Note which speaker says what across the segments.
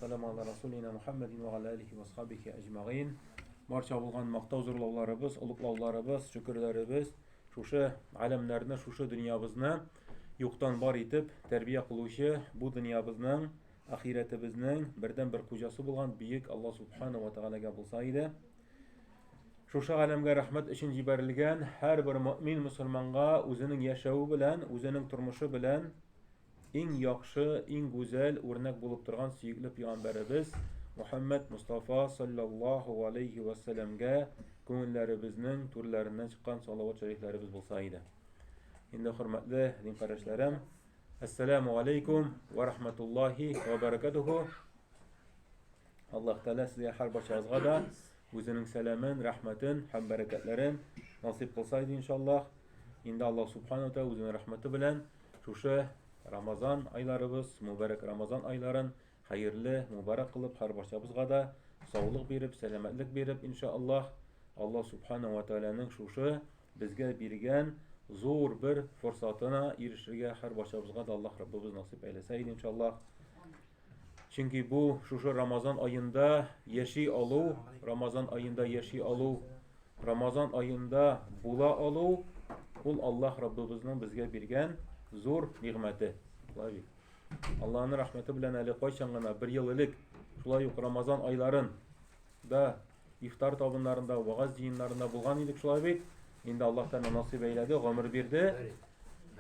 Speaker 1: vesselamu ala Rasulina Muhammedin ve ala alihi ve ashabihi ecma'in. Barcha bo'lgan maqtov zo'rlovlarimiz, ulug'lovlarimiz, shukrlarimiz shusha alamlarni, shusha dunyomizni yo'qdan bor etib tarbiya qiluvchi, bu dunyomizning, axiretimizning birdan bir xo'jasi bo'lgan buyuk Alloh subhanahu va taolaga bo'lsa edi. Shusha alamga rahmat uchun yuborilgan har bir mu'min musulmonga o'zining yashovi bilan, o'zining turmushi bilan eng yaxshi, eng go'zal o'rnak bo'lib turgan suyukli payg'ambarimiz Muhammad Mustafa sallallohu alayhi va sallamga ko'ngillaribizning turlaridan chiqqan salovat shariflarimiz bo'lsa edi. Endi hurmatli din qarashlarim, assalomu alaykum va rahmatullohi va barakatuhu. Alloh taolo sizga har barchangizga da o'zining salamin, rahmatin, ham barakatlarin nasib qilsa edi inshaalloh. Endi Alloh subhanahu va taolo o'zining rahmati bilan shusha Ramazan aylarimiz, mübarek Ramazan aylarin hayırlı, mübarek kılıp har barchamizga da sog'lik berib, salomatlik berib inshaalloh. Alloh subhanahu va taolaning shusha bizga bergan zo'r bir fursatini erishishga har barchamizga da Alloh Rabbimiz nasib aylasa inshaalloh. Chunki bu shusha Ramazan oyida yashay oluv, Ramazan oyida yashay oluv, Ramazan oyida bo'la oluv, ul Alloh Rabbimizning bizga bergan zo'r ne'mati. Allah'ın rahmeti bilen eli koyşangana bir yıl ilik şulay yok Ramazan ayların da iftar tabunlarında, vaaz yayınlarında bulgan idik şulay beyt. Şimdi Allah'tan nasip eyledi, ömür birdi.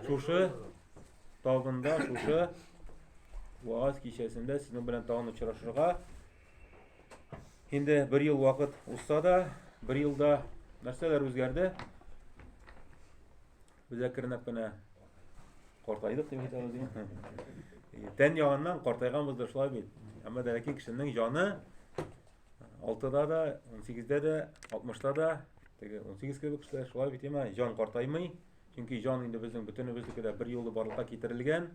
Speaker 1: Şuşu tabunda, şuşu vaaz kişisinde sizin bilen tağın uçuruşurga. Şimdi bir yıl vakit usta da, bir yılda narsalar özgerdi. Bize kırnak bana qortaydık demek lazım. Ten yağından qortayganmızdır şulay beyt. Ama dereki kişinin canı 6'da da, 18'de de, 60'da da, 18 gibi kişiler şulay beyt ama can qortaymay. Çünkü can indi bizim bütünümüzdeki de bir yolu barlıkta getirilgen.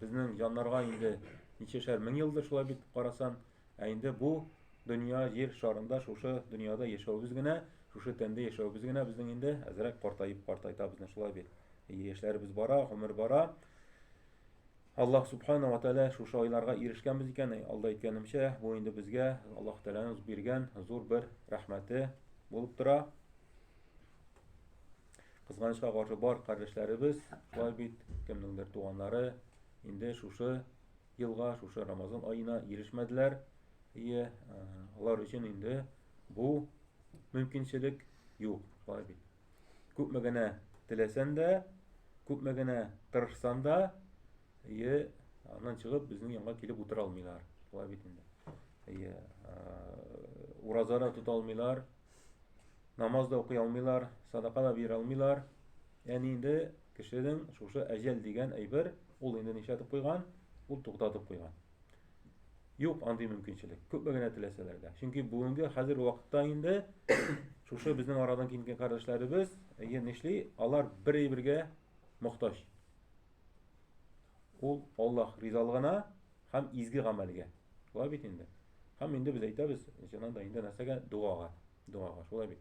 Speaker 1: Bizning canlarga indi neçeşer ming yıldır şulay beyt qarasan. Endi bu dünya yer şarında şuşa dünyada yaşaubizgina, şuşa tende yaşaubizgina bizning indi azrak qortayta bizning şulay beyt. Yaşlarımız bara, ömür bara. Allah subhanahu wa ta'ala şu aylarga erişkenmiz iken, alda etkenimçe bu indi bizge Allah Teala'nın bergen zor bir rahmeti bulup tura. Kızgançka karşı bar kardeşlerimiz, şulay bit kimningdir tuğanları indi şuşu yılga, şuşu Ramazan ayına erişmediler. Onlar için indi bu mümkünçilik yok. Şulay bit. Köpmegene dilesen de, köpmegene tırışsan da ondan çıkıp bizning yanına kelip otura almıyorlar. Şulay bitinde. Urazara tuta almıyorlar. Namaz da okuy almıyorlar. Sadaka da bir almıyorlar. Yani indi kişinin şuşa ecel degen ayber ol indi nişatıp koygan, ol to'xtatıp koygan. Yok anday mümkünçilik. Köpmegene dileseler de. Çünkü bugünkü hazır vaqtda indi şuşa bizning aradan kelgan kardeşlerimiz neşli alar bir-birge muhtaç. Ol Allah rizalığına hem izgi amelge. Şulay bit indi. Hem indi biz aytamiz, janan da indi narsaga duaga. Şulay bit.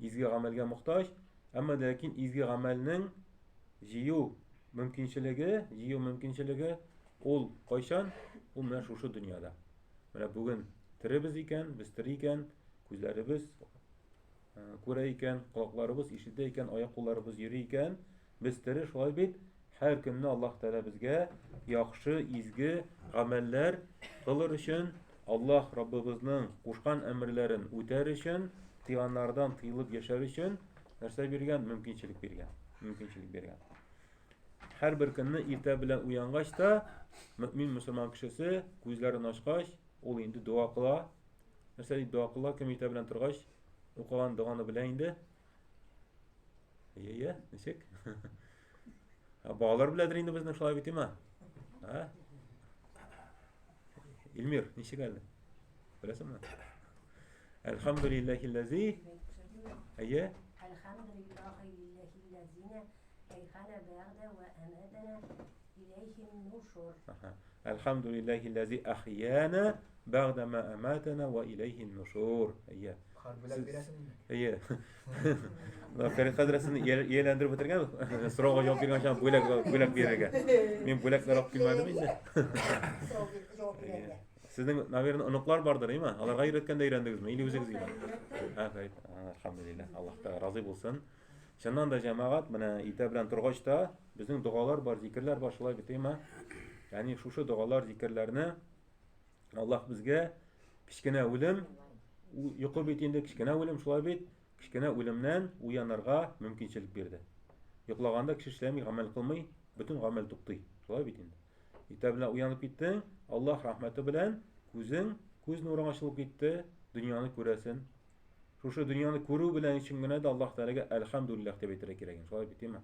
Speaker 1: İzgi amelge muhtaç. Ama lakin izgi amelning jiyu mümkünçiligi ol qayshan? Ol mana şuşu dünyada. Mana bugün tiribiz iken, biz tiri iken, ko'zlarimiz ko'ra iken, quloqlarimiz eshitdi iken, oyoq qo'llarimiz yuri iken, biz tiri şulay bit. Her günde Allah Teala bizge yaxşı, izgi ameller kılır için, Allah Rabbimizning qo'shgan emirlerin o'tar için, tiyganlardan tiyilib yaşar için narsa bergan, mümkünçilik bergan. Her bir kunni erta bilan uyangaçda mümin musulmon kishisi ko'zlarini ochgach, ol endi duo qila. Narsa duo qila, kim erta bilan turgach, o'qigan duoni bilan endi nechik? Bağlar biledir indi bizning şulay bit mi? Ha? İlmir, nişi geldi? Bilesin mi? Elhamdülillahillezî Eyye?
Speaker 2: Elhamdülillahillezîne eyhane ba'de ve emedene ileyhin nuşur.
Speaker 1: Elhamdülillahillezî ahyâne ba'de ma emâtena ve ileyhin nuşur. Eyye.
Speaker 3: Harbiler bilesin mi?
Speaker 1: İyi. Ferit Kadresini yeğlendirip bitirgen soruğa cevap bergen şan bölek bergen. Men bölekler okup bilmedim indi.
Speaker 2: Cevap verirler.
Speaker 1: Sizin naverin unuklar bardır değil mi? Alar gayret etkende öğrendiniz mi? İli özünüz gibi. Ha, gayet. Elhamdülillah. Allah da razı olsun. Şundan da cemaat mana ite bilen turgaçta bizning dualar bar, zikirler bar şulay biteymi? Yani şu dualar, zikirlerini Allah bizge kichkina o'lim, yuqib bitinde kichkina o'lim şulay bit, kichkina o'limdan uyanarga mümkinchilik berdi. Yo'qlaganda kishi ishlamay, amal qilmay, butun amal to'xtay. Şulay bitinde. Ite bilen uyanıp gittin, Allah rahmeti bilen ko'z nuring ochilib ketdi, dunyoni ko'rasin. Şu dünyani ko'ruv bilan ishingina da Allah Teala'ga elhamdülillah deb aytira kerak. Şulay bitimi?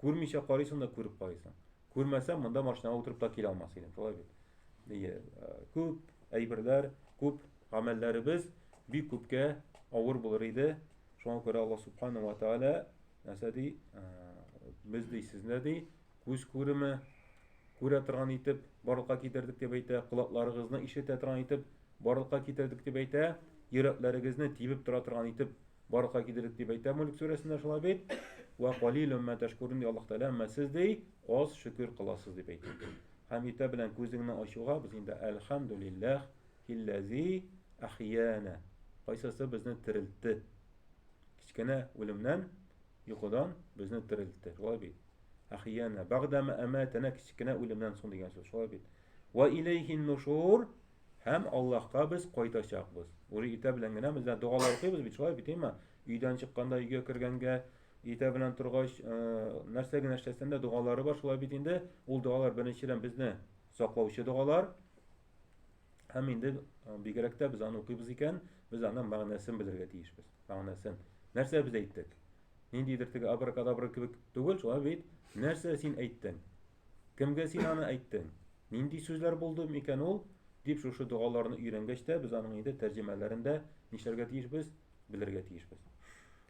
Speaker 1: Ko'rmaycha qaraysan da ko'rib qaraysan. Ko'rmasam bunda mashinaga o'tirib da kela olmas edim. Şulay bit. Ko'p aybirlar, ko'p amallarimiz bir ko'pga og'ir bo'lar edi. Shunga ko'ra Alloh subhanahu va taolo nasadi bizni sizni ko'z ko'rimi ko'ra turgan etib borliqqa keltirdik deb ayta, quloqlaringizni eshita turgan etib borliqqa keltirdik deb ayta, yuraklarıngizni tibib tura turgan etib borliqqa keltirdik deb ayta. Mulk surasida shulay bit. Va qalilun ma tashkurun diye Allah Teala amma sizdey oz shukr qilasiz deb aytdi. Ham ita bilan ko'zingni ochishga biz endi alhamdulillah illazi ahyana. Qaysasi bizni tiriltdi. Kichkina o'limdan yo'qodan bizni tiriltdi. Shulay bit. Ahyana ba'dama amatana kichkina o'limdan so'ng degan so'z. Shulay bit. Va ilayhin nushur ham Allohga biz qaytashaqmiz. O'ri ita bilangina bizdan duolar o'qiymiz bit. Shulay bitmi? Uydan chiqqanda, uyga kirganda ita bilan turg'ach narsasida duolari bor. Shulay bitinde ul duolar birinchidan bizni saqlovchi duolar. Ham endi begarakda biz uni o'qiymiz ekan, biz undan ma'nosini bilirga tiyishmiz. Ma'nosin. Narsa biz aytdik. Nindidir tigi abrakadabra kibik tugul, shulay bit. Narsa sen aytding. Kimga sen uni aytding? Nindi so'zlar bo'ldi ekan ul? Deb shu duolarni o'rgangachda biz uning endi tarjimalarida nishlarga tiyishmiz, bilirga tiyishmiz.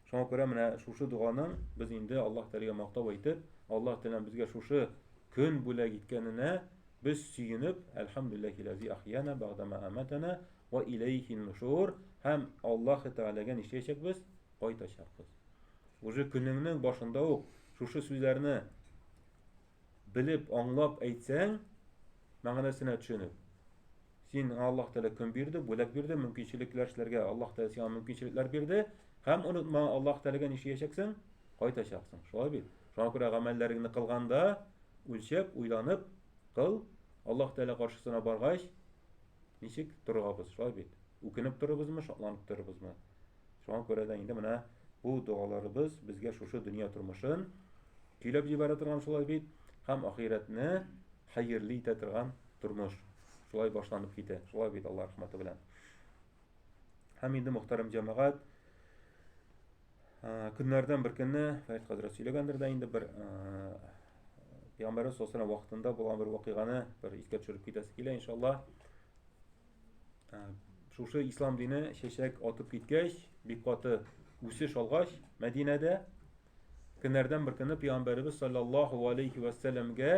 Speaker 1: Şuna göre mana şu duanın biz endi Allah Teala'ga maqtab aytib, Allah Teala bizga şu kun bo'la gitganine biz suyunib, alhamdulillahillazi ahyana ba'dama amatana va ilayhin nushur ham Allah Teala'ga nishayacak biz qaytashaqmiz. O'sha kuningning boshida o'q şu so'zlarni bilib, anglab aytsang, ma'nosini tushunib. Sen Allah Teala kun berdi, bo'lak berdi, mumkinchiliklar sizlarga Allah Teala senga mumkinchiliklar berdi. Hem unutma Allah Teala'ga nishayacaksan, qaytashaqsan. Shulay bit. Shuna ko'ra amallaringni qilganda o'lchab, o'ylanib qil. Allah Teala qarshisina borg'ach, nechik turg'abız. Shulay bit. O'kinib turibizmi, shodlanib turibizmi? Shuna ko'ra da endi mana bu duolarimiz bizga shu dunyo turmushin kelib jibaradigan shulay bit, ham oxiratni xayrli etadigan turmush. Shulay boshlanib ketdi. Shulay bit Alloh rahmati bilan. Ham endi muhtaram jamoat kunlardan bir kunni Ferit Hazrat söylegandirda endi bir Peygamberimiz sallallohu alayhi vaqtida bo'lgan bir voqeani bir esga tushirib ketasi kelar inshaalloh. Shu islom dini sheshak otib ketgach, biqoti o'sish olg'ach Madinada kunlardan bir kuni Peygamberimiz sallallohu alayhi vasallamga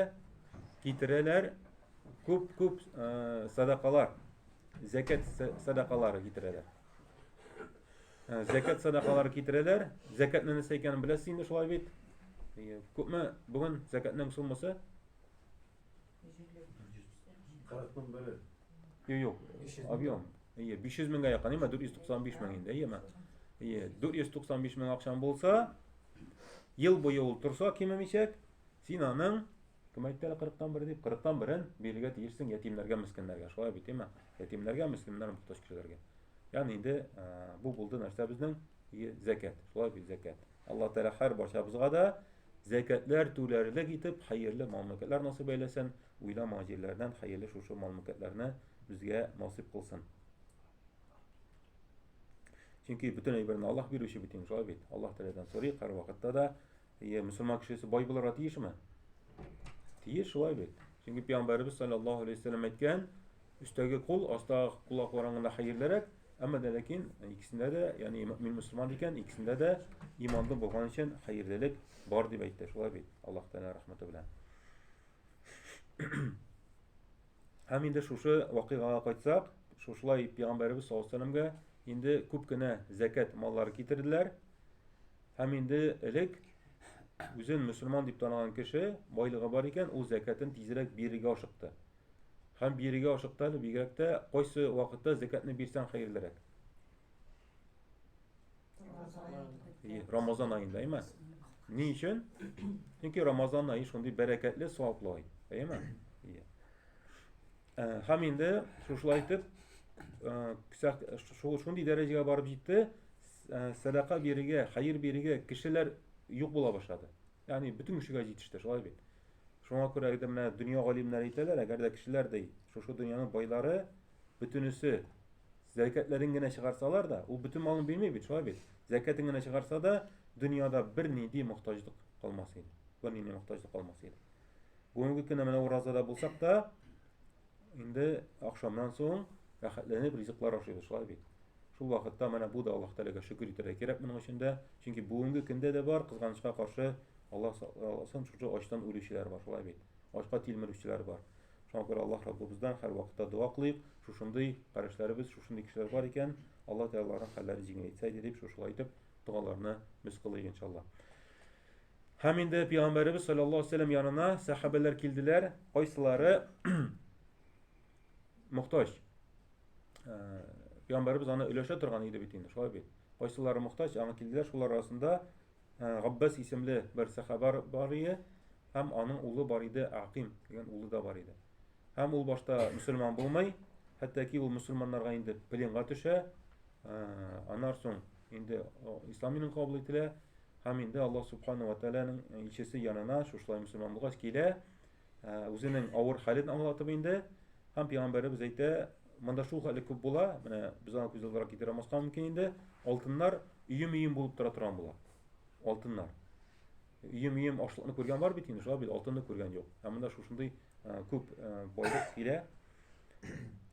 Speaker 1: getiralar ko'p sadaqalar, zakat sadaqalari getiralar. Zakat sadaqalari getiralar. Zakatni nima ekanini bilasiz endi shulay bit. Ko'pmi bugun zakatning summasi?
Speaker 4: 40 ming biri.
Speaker 1: Yo'q. Ob'yom. 500 mingga yaqin, nima 495 ming endi, nima? 495 ming aqsham bo'lsa, yil bo'yi ul tursa, kimimishak? Sinaning kim aytdilar 40 dan 1 deb 40 dan 1in belga tiyirsin yetimlarga, miskinlarga, shulay bitmi? Yetimlarga, miskinlar, muhtoj kishilarga. Yani endi bu bo'ldi narsa bizning zakat. Shulay bir zakat. Alloh taolo har boshimizga da zakatlar to'lariga yetib, xayrli mamlakatlar nasib eylesin. Uylar muhojirlardan xayrli shu mamlakatlarni bizga nasib qilsin. Chunki butun aybirini Alloh beruvchi bitim shulay bit. Alloh taoladan so'ray, har vaqtda da musulmon kishisi boy bo'lar deyishmi? Deyish shulay bit. Chunki Payg'ambarimiz sallallohu alayhi vasallam aytgan, üstagi qo'l, ostagi quloq varangida xayrliroq. Ama da lakin ikisinde de yani mümin Müslüman iken ikisinde de imanlı bo'lgani uchun xayrlilik bor deb aytdi. Shulay bit. Alloh taolo rahmati bilan. Ham endi shu voqeaga qaytsak, shulay Payg'ambarimiz sollallohu alayhi vasallamga indi күп кенә зәкат маллары китерделәр. Һәм инде элек үзен мөселман дип танаган кеше байлыгы бар икән, ул зәкатын тизрәк бирергә ашыкты. Һәм бирергә ашыкты әле бигрәк тә кайсы вакытта зәкатны бирсәң хәерлерәк. Рамазан ayında, değil mi? Niçin? Çünkü Ramazan ayı şundi bereketli, savaplı ay. Değil mi? Hem indi şuşla aytıp şundi dereceye barıp gitti, sadaka birige, hayır birige kişiler yok bula başladı. Yani bütün kişiler yetişti. Şöyle bir. Şuna göre de dünya alimleri iteler, eğer de kişiler de şu dünyanın bayları bütünüsü zekatlerin gene çıkarsalar da o bütün malını bilmiyor bir şöyle bir. Zekatın gene çıkarsa da dünyada bir nidi muhtaçlık kalmasıydı. Bir nidi muhtaçlık kalmasıydı. Bugünkü günde mene urazada bulsak da indi akşamdan soğun rahatlanıp rızıklar aşıyordu şöyle bir. Şu vakitte mene bu da Allah Teala'ya şükür iterek gerek bunun içinde. Çünkü bugünkü günde de var kızgançlığa karşı Allah'ın çocuğu açtan ölüşçüler var şöyle bir. Açka tilmirüşçüler var. Şuna göre Allah Rabbimizden her vakitte dua kılayıp şuşunday kardeşlerimiz, şuşunday kişiler var iken Allah Teala'nın halleri cingine etseydi deyip şuşulaytıp dualarını müskılıyı inşallah. Hem indi Peygamberimiz sallallahu aleyhi ve sellem yanına sahabeler kildiler. Kaysaları muhtaç. Peygamberimiz ana öleşe turgan idi bitindi. Şöyle bir. Kaysaları muhtaç ama kildiler. Şular arasında Gabbas isimli bir sahabe var idi. Hem onun oğlu var idi, Aqim degan oğlu da var idi. Hem ol başta Müslüman bulmay, hatta ki ol Müslümanlarga indi pilinga düşe. Anar soň indi İslamyny kabul etdiler. Hem indi Allah Subhanahu wa Ta'ala'nın ilçesi yanına şuşlay Müslüman bulgaç kile özünün awır halini anlatıp indi. Hem Peygamberimiz aýtdy, "Manda şu hali köp bola, mene biz ana göz olarak getiremezkä mümkin indi. Altınlar üýüm bolup tura turan bola. Altınlar. Üýüm aşlykyny görgen var bit indi, şoňa bir altynny görgen ýok. Hem munda şuşunday köp boylyk kile.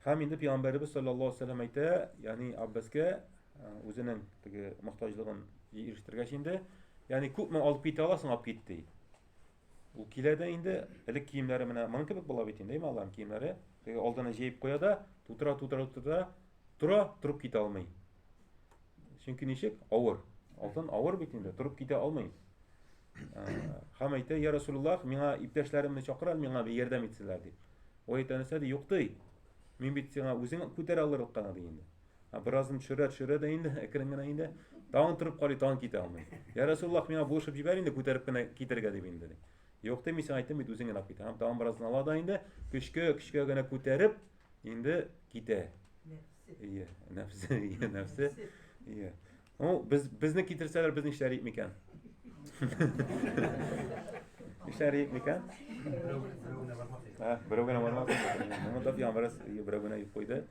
Speaker 1: Hem indi Peygamberimiz sallallahu aleyhi ve sellem aýtdy, yani Abbaska özünün tigi muhtaçlygyn ýeriştirgäç indi. Yani köp men alyp gite alasyň, alyp gitdi. Bu kilede indi elik kiyimleri mene manyň kebek bola bit indi, Allah'ın kiyimleri. Tigi aldyna jeyip goýa da turup gite almay. Çünkü niçik? Awır. Altın awır bit indi, turup gite almay. Hem aýtdy, "Ya Rasulullah, meňa ipdeşlerimni çakyral, meňa bir ýerdem etsinler" diýip. O aýtany "Ýok diýip. Men bit seňa özüň kötere alyrlyk gana" diýindi. Birazyn çöre de indi, ekren gana indi. Dağın turup galy, dağın gite almay. "Ya Rasulullah, meňa boşup jiber indi, köterip gana giterge" diýip indi. "Ýok diýip, men seňa aýtdym, bit özüň alap gite." Hem dağın birazyn ala da indi, küçke gana köterip indi gite. Iýe, nefsi. Iýe. O bizni kitirseler bizni işler ýetmiken. İşler ýetmiken? Birovgana barmaz. Onu da Peygamberimiz birovgana ýyp goýdy.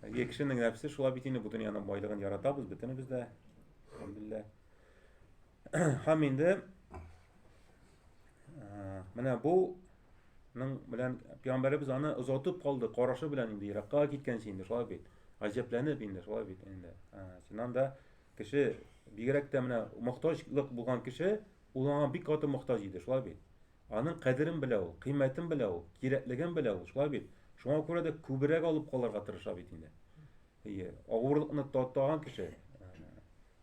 Speaker 1: Ýek kişiniň nefsi şula bitini bu dünýanyň baýlygyny yaratabız bitini bizde. Alhamdulillah. Hem indi mene bu bilen Peygamberimiz any uzatyp kaldy, garaşy bilen indi Irakka gitkençe indi şola bit. Ajaplanıp indi şola bit indi. Şundan da kişi bigirek de mene muhtaçlyk bolgan kişi ulana bir katy muhtaç idi şola bit. Anyň kadirin bile ol, kıymetin bile ol, kerekligin bile ol şola bit. Şoňa görä de köbürek alyp galarga tyrşa bit indi. Awurlykyny tatagan kişi.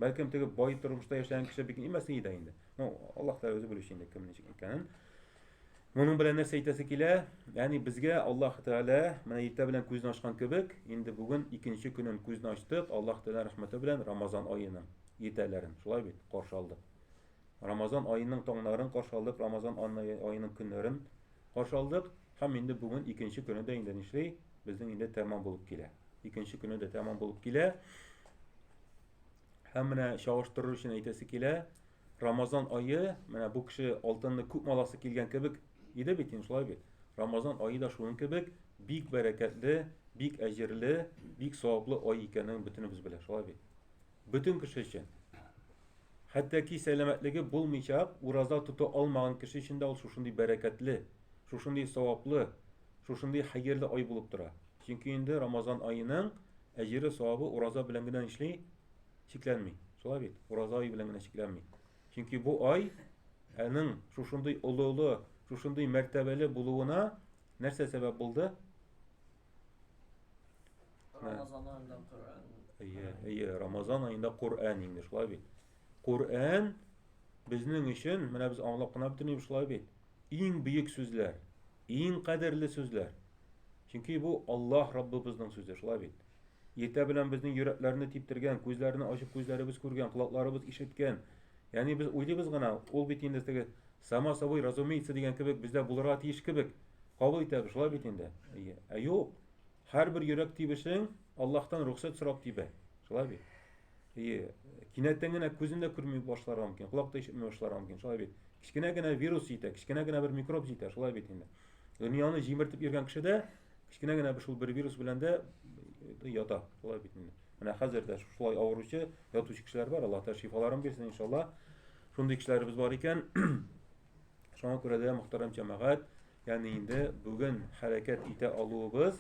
Speaker 1: Belki tege boy turmuşda yaşayan kişi bir emasyn ýa-da indi. Allah da özü bilýär indi kim näçe eken. Munun bilen näse aýtasy kile, yani bizge Allah Teala mene ýete bilen gözüni açkan kebek, indi bugün ikinci günün gözüni açtyk. Allah Teala rahmeti bilen Ramazan aýynyň ýetelerin şolay bit garşy aldyk. Ramazan aýynyň taňlaryny garşy aldyk, Ramazan aýynyň günlerini garşy aldyk. Hem indi bugün ikinci günü de indi nişli bizden indi tamam bolup kile. İkinci günü de tamam bolup kile. Hem mene şawaşdyrýar üçin aýtasy kile, Ramazan ayı mene bu kişi altynny köp malasy kelgen kebek ýede bitin şolay bit. Ramazan ayı da şunun kebek bik bereketli, bik ejirli, bik sowaply ay ekenini bütün biz biler şolay bit. Bütün kişi için. Hatta ki selametligi bolmaýjak, uraza tuta almagan kişi için de ol şuşunday bereketli, şuşunday sowaply, şuşunday haýyrly ay bolup tura. Çünkü indi Ramazan ayının ejiri sowabı uraza bilen gene işli çeklenmeýär. Şolay bit. Uraza ayı bilen gene çeklenmeýär. Çünkü bu ay anyň şuşunday ulugly, şuşunday mertebeli buluğuna nerse sebep boldy?
Speaker 3: Ramazan'dan Kur'an.
Speaker 1: Ramazan ayında Kur'an indi, şulay bit. Kur'an bizning için, mana biz anglap qana bitirmiz, şulay bit. Eng büyük sözler, eng qadrli sözler. Çünkü bu Allah Rabbimizning so'zi, şulay bit. Yeta bilan bizning yuraklarni teptirgan, ko'zlarini ochib ko'zlarimiz ko'rgan, quloqlarimiz eshitgan. Ya'ni biz o'ylaymiz g'ana, ol bit endi istagi samo собой разумеется degan kibik bizda bo'larga tegish kibik qabul etamiz, şulay bit endi. Yo'q. Har bir yurak tebishing Allohdan ruxsat so'rab tebe. Şulay bit. Kinaytangina ko'zingda ko'rmay boshlari mumkin, quloqda eshitmay boshlari mumkin, şulay bit. Kichkinagina virus yeta, kichkinagina bir mikrob yeta, şulay bit endi. Dunyoni jimirtib yurgan kishida kichkinagina bir shul bir virus bilan da yata, şulay bit endi. Mana hozirda shulay og'ruvchi, yotuvchi kishilar bor, Alloh taolo shifolarini bersin inshaalloh. Shunday kishilarimiz bor ekan, shunga ko'ra da muhtaram jamoat, ya'ni endi bugun harakat eta oluvimiz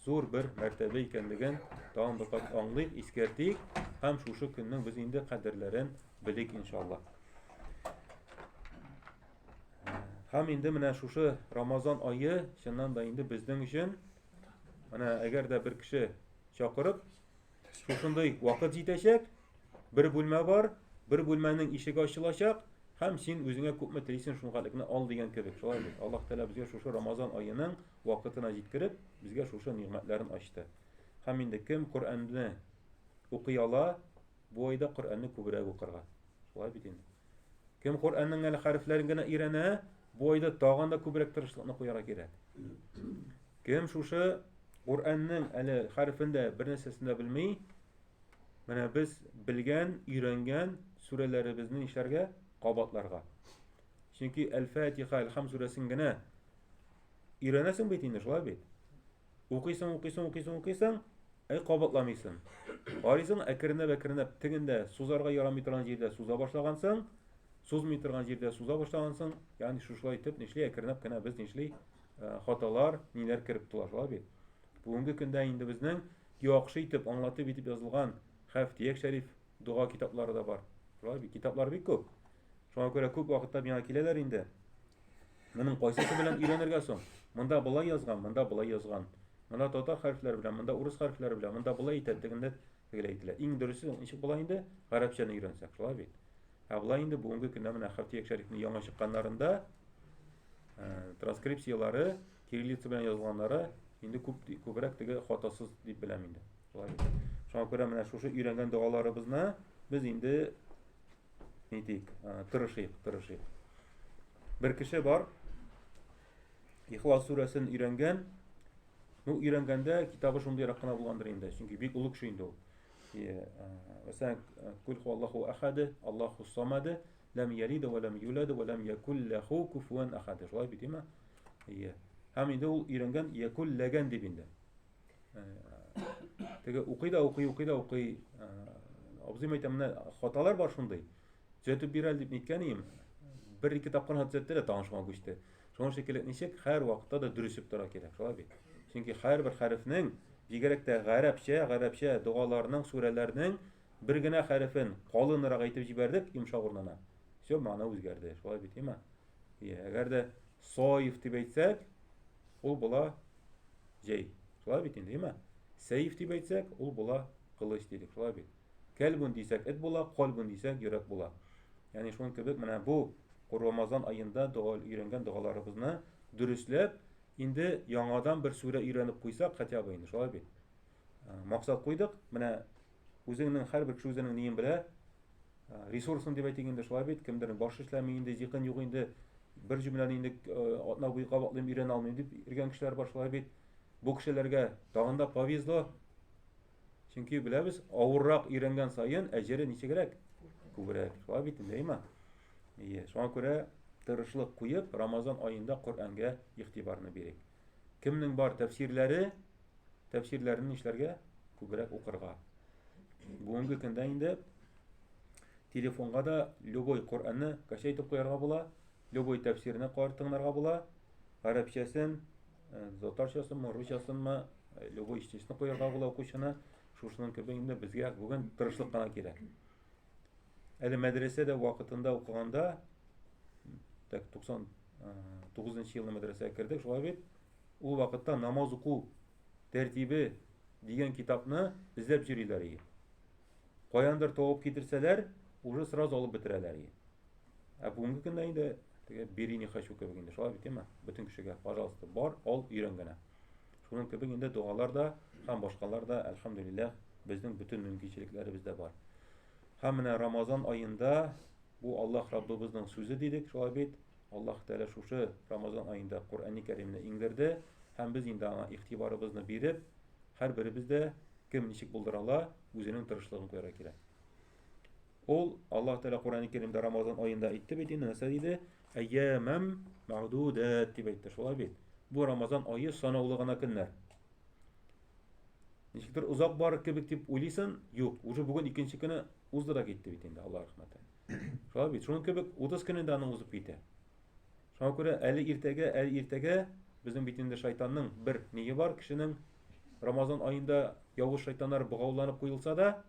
Speaker 1: zo'r bir martaba ekanligini davom qilib anglaylik, eskartik, ham shu kunning biz endi qadrlarini bilik inshaalloh. Ham endi mana shu Ramazon oyi shundan da endi bizning uchun mana agarda bir kishi chaqirib shunday vaqt yetashak, bir bo'lma bor, bir bo'lmaning eshigi ochilacak, ham sen o'zingga ko'pmi tilaysan shunaqalikni ol degan kebek. Shulay. Alloh taolo bizga shu Ramazon oyining vaqtini yetkirib, bizga shu ne'matlarni ochdi. Ham endi kim Qur'onni o'qiy ola, bu oyda Qur'onni ko'proq o'qirga. Shulay bitin. Kim Qur'onning harflarini o'rgana, bu oyda tog'anda ko'proq tirishlikni qo'yarga kerak. Kim shu Qur'onning harfinde bir narsasini bilmay, mana biz bilgan, o'rgangan suralarimizni ishlarga qabatlarga. Chunki Al-Fatiha, Al-Ham surasini o'rganasan bitinda, shulay bit. O'qiysan, ay qabatlamaysan. Qaraysan, akrinab tiginde so'zarga yaramay turgan yerda so'za boshlagansan, so'zmay turgan yerda so'za boshlagansan, ya'ni shulay etib nishli akrinab kana biz nishli xatolar, nelar kirib turlar, shulay bit. Bugungi kunda endi bizning yo'qshi etib, anlatib etib yozilgan Haftiyak Sharif duo kitoblari da bor. Shulay bit, kitoblar bek ko'p. Shunga ko'ra ko'p vaqtda yana kelalar endi. Mening qaysisi bilan o'rganirga so'ng, bunda bulay yozgan, bunda bulay yozgan. Bunda totar harflar bilan, bunda urus harflari bilan, bunda bulay aytadi deganda aytdilar. Eng durisi ish bulay endi arabchani o'rgansak, shulay bit. Bulay endi bugungi kunda mana Haftiyak Sharifning yangi chiqqanlarida transkripsiyalari kirillitsa bilan yozganlari endi ko'proq dega xatosiz deb bilaman endi. Shunga ko'ra mana shu o'rgangan duolarimizni biz endi neydik, tırışıyık. Bir kişi var, İhlas suresini öğrengen, bu öğrengende kitabı şunday rakına bulandır indi. Çünkü büyük uluk şu indi o. Mesela kul huvallahu ahad, Allahu samad, lem yelid ve lem yulad ve lem yekul lehu kufuven ahad. Şolay biti mi? Hem indi o öğrengen yekul legen dibinde. Tege okuy. Abzim aytamına hatalar var şunday. Zötüp bir elde netkeniyim. Bir iki tapkan hadzetleri tanışma güçte. Şunun şekilde nişek her vakitte de dürüsüp dura gerek. Çünkü her bir harfinin digerek Arapça dualarının, surelerinin bir gene harfin kalınırarak aytıp jiberdik, yumuşak ornana. Şöyle mana özgerdi. Şöyle biteyim mi? Eğer de soyif dip etsek, ol bula cey. Şöyle biteyim değil mi? Seyif dip etsek, ol bula kılıç dedik. Şöyle bit. Kelbun diysek et bula, kolbun diysek yürek bula. Yani şunun gibi mana bu Ramazan ayında öğrengen dualarımızı dürüstlep, indi yangadan bir sure öğrenip koysak hatta bu indi. Şöyle bir maksat koyduk. Mana o'zingning har bir kishi o'zining neyin bile resursini deb aytganda şöyle bir kimdir bosh ishlami endi yaqin yo'q endi bir jumlani endi otna bo'yi qaboqlayim öğrene olmayman deb yurgan kishilar bor. Şöyle bir bu kishilarga dag'anda povезло. Çünkü bilamiz og'irroq öğrengen sayın ajri nechagirak ko'proq. Şöyle bir değil mi? Şuna göre tırışlık koyup Ramazan ayında Kur'an'a ihtibarını berek. Kimning bor tefsirlerini işlerge ko'proq o'qirga. Bugungi kunda endi telefonga da любой Qur'onni qashaytib qo'yarga bo'la, любой tefsirini qartinglarga bo'la, arabchasin, zotarchasinmi, ruschasinmi, любой ishtisini qo'yarga bo'la o'qishini, shushining ko'pingda bizga bugun tırışlık qana kerak. Eli medresede vaqtında o'qiganda 99-yilda medresaga kirdik, shunday bit. U vaqtda namoz o'quv tertibi degan kitobni izlab yurdilar edi. Каянdır табып китерсәләр, уже сразу алып бетерәләр. Бүгенге көндә инде теге берини хәчү кебек инде шулай бит, әмма бөтен кешегә, пожалуйста, бар, ал, өйрән генә. Шуның кебек инде дуалар да һәм башкалар да, әлхәмдүлиллаһ, безнең бөтен мөмкинчелекләре бездә бар. Һәм менә Рамазан аенда бу Аллаһ Раббыбызның сүзе дидек, шулай бит. Аллаһ Тәала шушы Рамазан аенда Куръан-ы Кәримне иңдерде һәм без инде аңа игътибарыбызны биреп, һәрберебез дә кем ничек булдыра ала, үзенең тырышлыгын куярга кирәк. Ул Аллаһ Тәала Куръан-ы Кәримдә Рамазан аенда әйтте бит инде, нәрсә диде? Әйямам маъдудат дип әйтте, шулай бит. Бу Рамазан ае санаулы гына көннәр. Ничектер узак бар кебек дип уйлыйсың? Юк, уже бүген икенче көне узды да китте бит инде, Аллаһ рәхмәте. Шулай бит, шуның кебек 30 көнендә аның узып китә. Шуңа күрә әле иртәгә безнең бит инде шайтанның бер ние бар, кешенең Рамазан аенда явыз шайтаннар богауланып куелса да,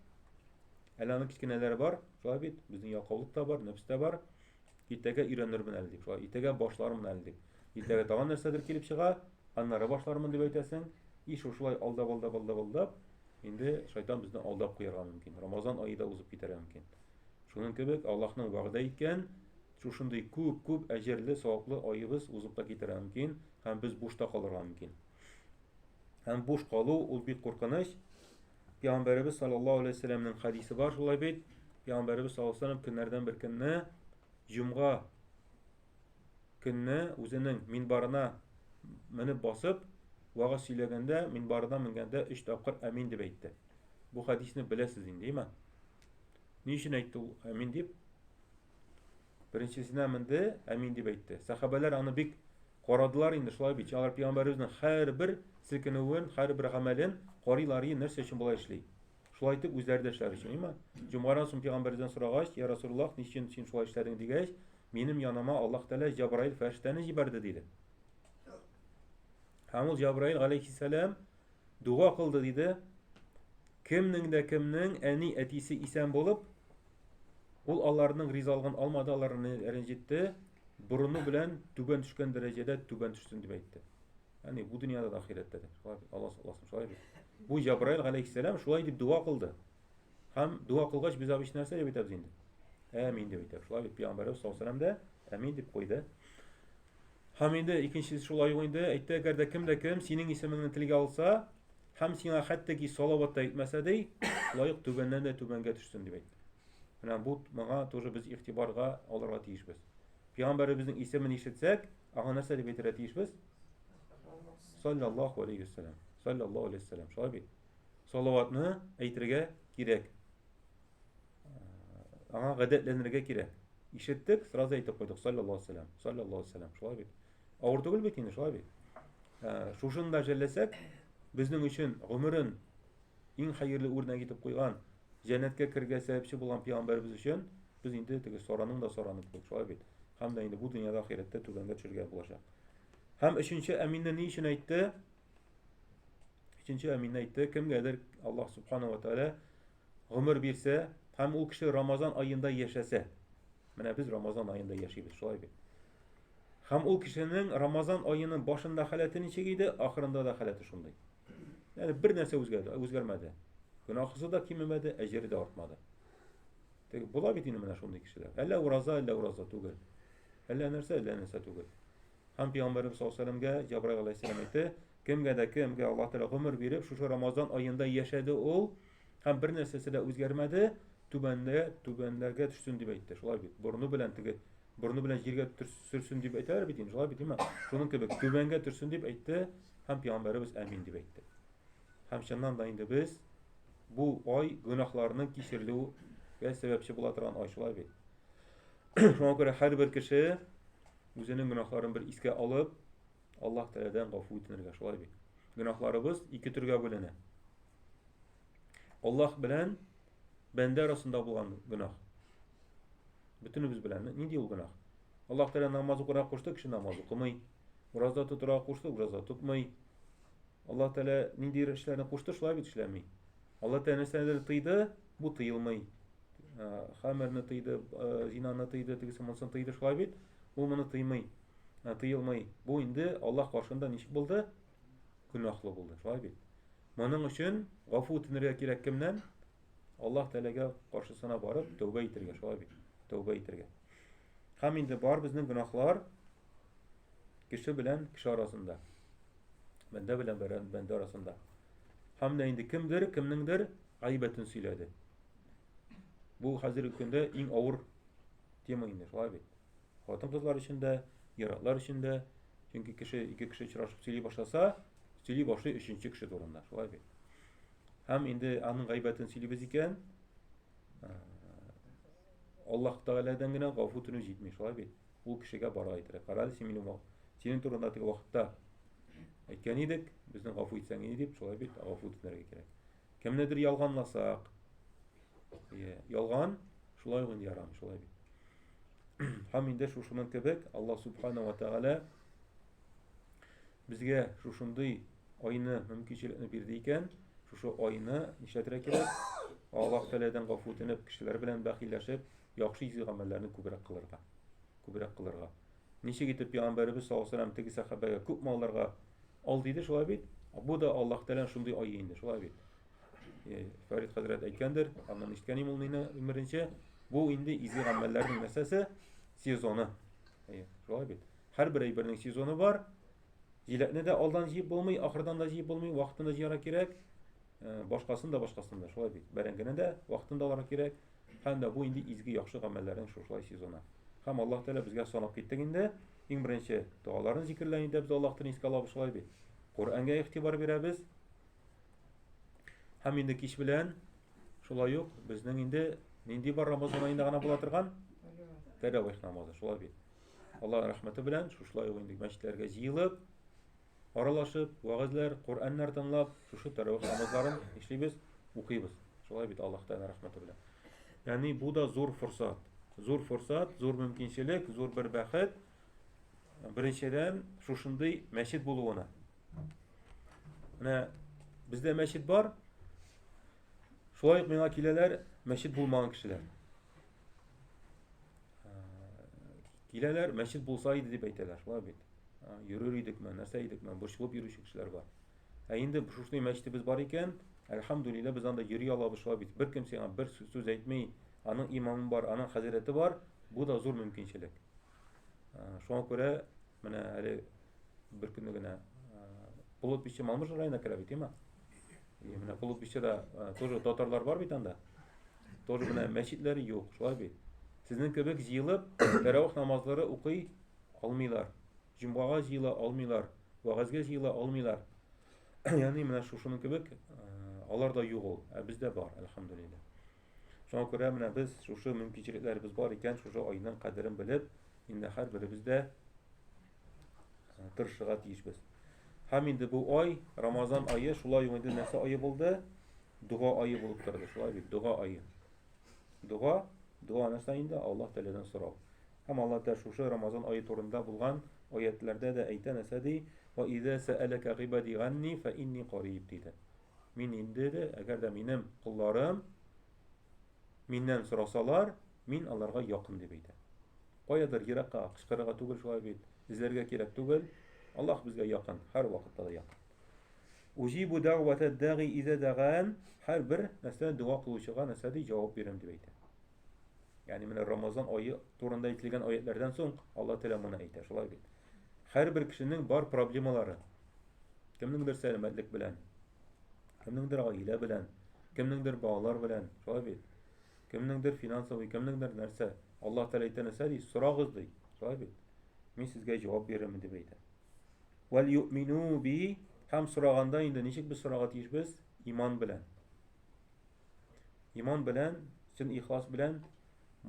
Speaker 1: әле аның кичкенәләре бар, шулай бит, безнең ялкаулык та бар, нәфс тә бар. Иртәгә өйрәнермен әле дип, шулай, иртәгә башлармын әле дип. Иртәгә тагын нәрсәдер килеп чыга, аннары башлармын дип әйтәсең, шулай алдап, инде шайтан безне алдап куярга мөмкин. Рамазан ае да узып китәргә мөмкин. Шуның кебек Аллаһның вәгъдә иткән шушындый күп әҗерле, саваплы аебыз узып та китәргә мөмкин, һәм без бушта калырга мөмкин. Һәм буш калу ул бик куркыныч. Пәйгамбәрбез саллаллаһу алейһи ва сәлләмнең хадисе бар, шулай бит. Пәйгамбәрбез саллаллаһу алейһи ва сәлләм көннәрдән бер көнне җомга көнне үзенең минбарына менеп басып, вагыз сөйләгәндә, минбарына менгәндә 3 тапкыр амин дип әйтте. Бу хадисне беләсез инде, әйме? Ни өчен әйтте ул амин дип? Беренчесенә менде, амин дип әйтте. Сахабалар аны бик карадылар инде, шулай бит. Алар Пәйгамбәребезнең һәрбер селкенүен, һәрбер гамәлен карыйлар, нәрсә өчен булай эшли. Шулай итеп үзләре дә эшләр өчен, әйме? Җомгадан соң Пәйгамбәрдән сорагач, "Я Расулуллаһ, ни өчен син шулай эшләдең?" дигәч, "Минем яныма Аллаһ Тәала Җабраил фәрештәне җибәрде" диде. Һәм ул Җабраил алейһиссәлам дуа кылды диде. Кемнең әни әтисе исән булып, ул аларның ризалыгын алмады, аларны рәнҗетте, бурыны белән түбән төшкән дәрәҗәдә түбән төшсен дип әйтте. Яни бу дөньяда да ахирәттә дә. Аллаһ шулай бит. Бу Җабраил алейһиссәлам шулай дип дуа кылды. Һәм дуа кылгач без абыш нәрсә дип әйтәбез инде? Амин дип әйтәбез. Шулай бит Пәйгамбәрбез саллаллаһу алейһи ва сәлләм дә амин дип куйды. Һәм инде икенчесе шулай инде әйтте, әгәр дә кем синең исемеңне телгә алса, һәм сиңа хәтта салават та әйтмәсә дә, лаек түбәннән дә түбәнгә төшсен дип әйтте. Менә бу моңа тоже без игътибарга алырга тиешбез. Пәйгамбәребезнең исемен ишетсәк, аңа нәрсә дип әйтергә тиешбез? Саллаллаһу алейһи ва сәлләм. Саллаллаһу алейһи ва сәлләм. Шулай бит. Салаватны әйтергә кирәк. Аңа гадәтләнергә кирәк. Ишеттек, сразу әйтеп куйдык. Саллаллаһу алейһи ва сәлләм. Саллаллаһу алейһи ва сәлләм. Шулай бит. Авыр түгел бит инде, шулай бит. Шушында җәлләсәк, безнең өчен гомерен иң хәерле үрнәк итеп куйган, җәннәткә кергән сәбәпче булган Пәйгамбәрбез өчен без инде теге сораның да соранып куйдык, шулай бит. Һәм дә инде бу дөньяда ахирәттә түбәнгә төшәргә булачак. Һәм өченче аминне ни өчен әйтте? Өченче аминне әйтте, кемгәдер Аллаһ субханаһу ва тааля гомер бирсә, һәм ул кеше Рамазан аенда яшәсә. Менә без Рамазан аенда яшибез, шулай бит. Һәм ул кешенең Рамазан аеның башында халәте ничек иде, ахырында да халәте шундый. Яни бер нәрсә үзгәрмәде. Гөнаһысы да кимемәде, әҗере дә артмады. Теге була бит инде менә шундый кешеләр. Әллә ураза түгел. Әллә нәрсә түгел. Һәм Пәйгамбәрбез саллаллаһу алейһи ва сәлләмгә Җабраил алейһиссәлам әйтте, кемгә Аллаһ Тәала гомер биреп, шушы Рамазан аенда яшәде ул, һәм бер нәрсәсе дә үзгәрмәде, түбәнләргә төшсен дип әйтте. Шулай бит. Бурны белән җиргә төшсен дип әйтәләр бит инде, шулай бит, әйме? Шуның кебек түбәнгә төшсен дип әйтте, һәм Пәйгамбәрбез амин дип әйтте. Һәм чыннан да инде без бу ай гөнаһларның кичерелүгә сәбәпче була торган ай, шулай бит. Шуңа күрә һәрбер кеше үзенең гөнаһларын бер искә алып, Аллаһ Тәаләдән гафу үтенергә, шулай бит. Гөнаһларыбыз ике төргә бүленә. Аллаһ белән бәндә арасында булган гөнаһ. Бөтенебез белән нинди ул гөнаһ? Аллаһ Тәалә намаз укырга кушты, кеше намаз укымый. Ураза тотырга кушты, ураза тотмый. Аллаһ Тәалә нинди эшләрне кушты, шулай бит эшләмий. Аллаһ Тәалә нәрсәләрне тыйды, бу тыелмый. Хамерне тыйды, зинаны тыйды, тегесе монысын тыйды, шулай бит. Ул моны тыелмый. Бу инде Аллаһ каршында ничек булды? Гөнаһлы булды, шулай бит. Моның өчен гафу үтенергә кирәк кемнән? Allah Teala'ga karşısına barıp tövbe etirge, şolay bit. Tövbe etirge. Hem indi bar bizning günahlar kişi bilen kişi arasında. Bende bilen bende arasında. Hem de indi kimdir, kimningdir gaybetin söyledi. Bu hazır günde en ağır tema indi, şolay bit. Hatun kızlar içinde, yaratlar içinde. Çünkü iki kişi çırışıp söyley başlasa, söyley başlıyor üçüncü kişi zorunda, şolay bit. Hem indi anın gaybetin söyleybiz iken Allah Teala'dan gene gafutunu jitmiş, şolay bit. Bu kişiye bara aytır. Qaradı senin turundaki vaqtda aytgan edik, bizning gafu etsen edip, şolay bit, gafu etlerge kerak. Kimnedir yalganlasak, yalgan şolay gın yaram, şolay bit. Hem indi şuşunun kebek Allah Subhanahu wa Taala bizge şuşunday oyunu mümkinçilikni berdi ekan, şu oyunu nişatira kerak. Allah Teala'dan gafutunib kişiler bilen baxillaşıp yaxşı izi amellerini kubrak kılırga. Nişe gitip Peygamberimiz sallallahu aleyhi ve sellem tegi sahabaya köp mallarga al deydi, şolay bit. Bu da Allah Teala'nın şunday ayı indi, şolay bit. Farid Hazret aytgandir, andan işitganim olmayını birinci. Bu indi izi amellerinin mesası sezonu. Şolay bit. Her bir ay birinin sezonu var. Jiletini de aldan jiyip bolmay, ahırdan da jiyip bolmay, vaktında jiyara kerek. Başkasında şolay bit. Berengene de vaktında olarak kerek. Hem de bu indi izgi yaxşı amellerin şolay sezonu. Hem Allah Teala bizge sanap kettiginde en birinci duaların zikirlerinde biz Allah'tan iske alab şolay bit. Kur'an'a ihtibar beremiz. Hem indi kiş bilen şolay yok. Bizning indi nindi var Ramazan ayında gana bulatırgan teravih namazı, şolay bit. Allah rahmeti bilen şolay indi mescitlerge jiyılıp aralaşıp, vaazlar, Kur'anlar dinlap, şu teravih namazların işleybiz, okuybiz. Şolay bit, Allah Teala rahmeti bilen. Yani bu da zor fırsat. Zor fırsat, zor mümkünçilik, zor bir bəxet. Birinciden şuşunday meşit buluğuna. Bizde meşit var. Şolay mena kileler meşit bulmayan kişiler. Kileler meşit bulsaydı dip eyteler. Şolay bit. Yürür idikmen, nerse idikmen, boşlup yürüyüşü kişiler var. Endi şuşunday meşitimiz var iken, elhamdülillah biz anda yürüy alabı şolay bit. Bir kimse bir söz etmeyi, anın imamı var, anın hazreti var. Bu da zor mümkünçilik. Şuna göre bir günlüğüne bulut biçim almış orayına kere değil mi? Bulut biçi de tozu Tatarlar var bir tane de. Tozu meşitleri yok. Şolay bit. Sizin köpek jiyılıp teravih namazları okuy almıyorlar. Cumbağa jiyla almıyorlar. Vaazga jiyla almıyorlar. Yani şunun köpek alar da yok ol. Bizde var elhamdülillah. Şuna göre biz şu mümkünçiliklerimiz var iken şu ayının kaderini bilip indi her birimizde tırşığa tiyişmiz. Hem indi bu ay Ramazan ayı şulay indi nesi ayı buldu? Dua ayı bulup durdu. Şulay bir dua ayı. Dua nesi indi? Allah Teala'dan sorav. Hem Allah Teala şu Ramazan ayı torunda bulgan ayetlerde de eyten esedi ve izâ se'eleke gibadi ganni fe inni qarib dedi. Min indi de eğer de benim kullarım mindən sorasalar, min onlarga yakın deb eydi. Qoyadır yirakka, qışqırıga tugul şolay bit, izlerge kerek tugul, Allah bizge yakın, her vakitte de yakın. Ujibu da'vete da'i ize da'an, her bir nesne dua kılışıga nesne cevap verim deb eydi. Yani Ramazan ayı turunda etilgen ayetlerden son Allah Teala buna eyter, şolay bit. Her bir kişinin bar problemaları. Kimningdir selametlik bilen, kimningdir aile bilen, kimningdir bağlar bilen, şolay bit. Kimningdir finansavi, kimningdir nerse Allah Teala eyten eseri sorağız dey. Şolay bit. Min sizge cevap veririm deb eydi. Vel yu'minu bi hem sorağanda indi nişik bir sorağa tiyişbiz? İman bilen. İman bilen, sin ihlas bilen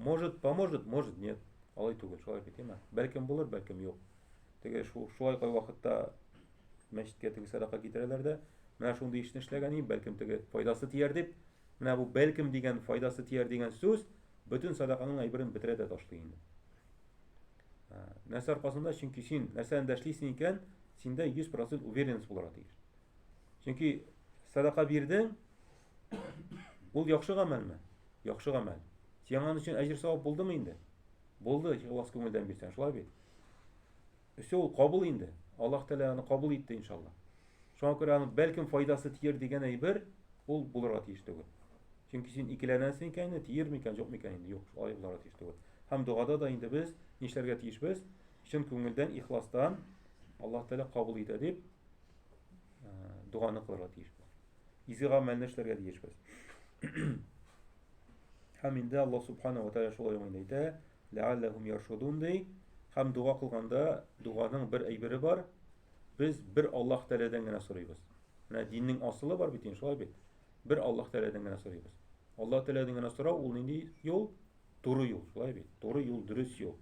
Speaker 1: может, нет. Alay tugul, şolay bit, değil mi? Belkim bulur, belkim yok. Tege şolay koy vakitta meşitke tege sadaka getirirler de mena şunday işini işlegeni belkim tege faydası tiyer deb mena bu belkim degen faydası tiyer degen söz bütün sadakanın aybirini bitirede taşlayın. Näse arqasında çünkü sen näse endəşliysen iken sende 100% uverенность bular deyir. Çünkü sadaka birdin ul yaxşı amelmi? Yaxşı amel. Sen onun için ecir savab buldu mu indi? Buldu, ihlas köngülden birsen, şolay bit. Üse ol kabul indi. Allah Teala onu kabul etti inşallah. Şuna göre belkim faydası tiyer degen ayber ol bulara tiyişti. Çünkü sen ikilenensin икәнне тиер микән, юк микән инде? Юк, шулай булырга тиеш түгел. Һәм дуада да инде без нишләргә тиешбез? Чын күңелдән, ихластан Аллаһ Тәала кабул итә дип дуаны кылырга тиешбез. Изге гамәлне эшләргә тиешбез. Һәм инде Аллаһ Субханаһу ва Тәала шулай әйтә, ләалләһум яршудун ди. Һәм дуа кылганда дуаның бер әйбере бар. Biz bir Аллаһ Тәаләдән генә сорыйбыз. Менә диннең асылы бар бит инде, шулай бит. Bir Аллаһ Тәаләдән генә сорыйбыз. Аллаһ Тәаләдән генә сорау ул нинди юл? Туры юл, шулай бит. Туры юл, дөрес юл.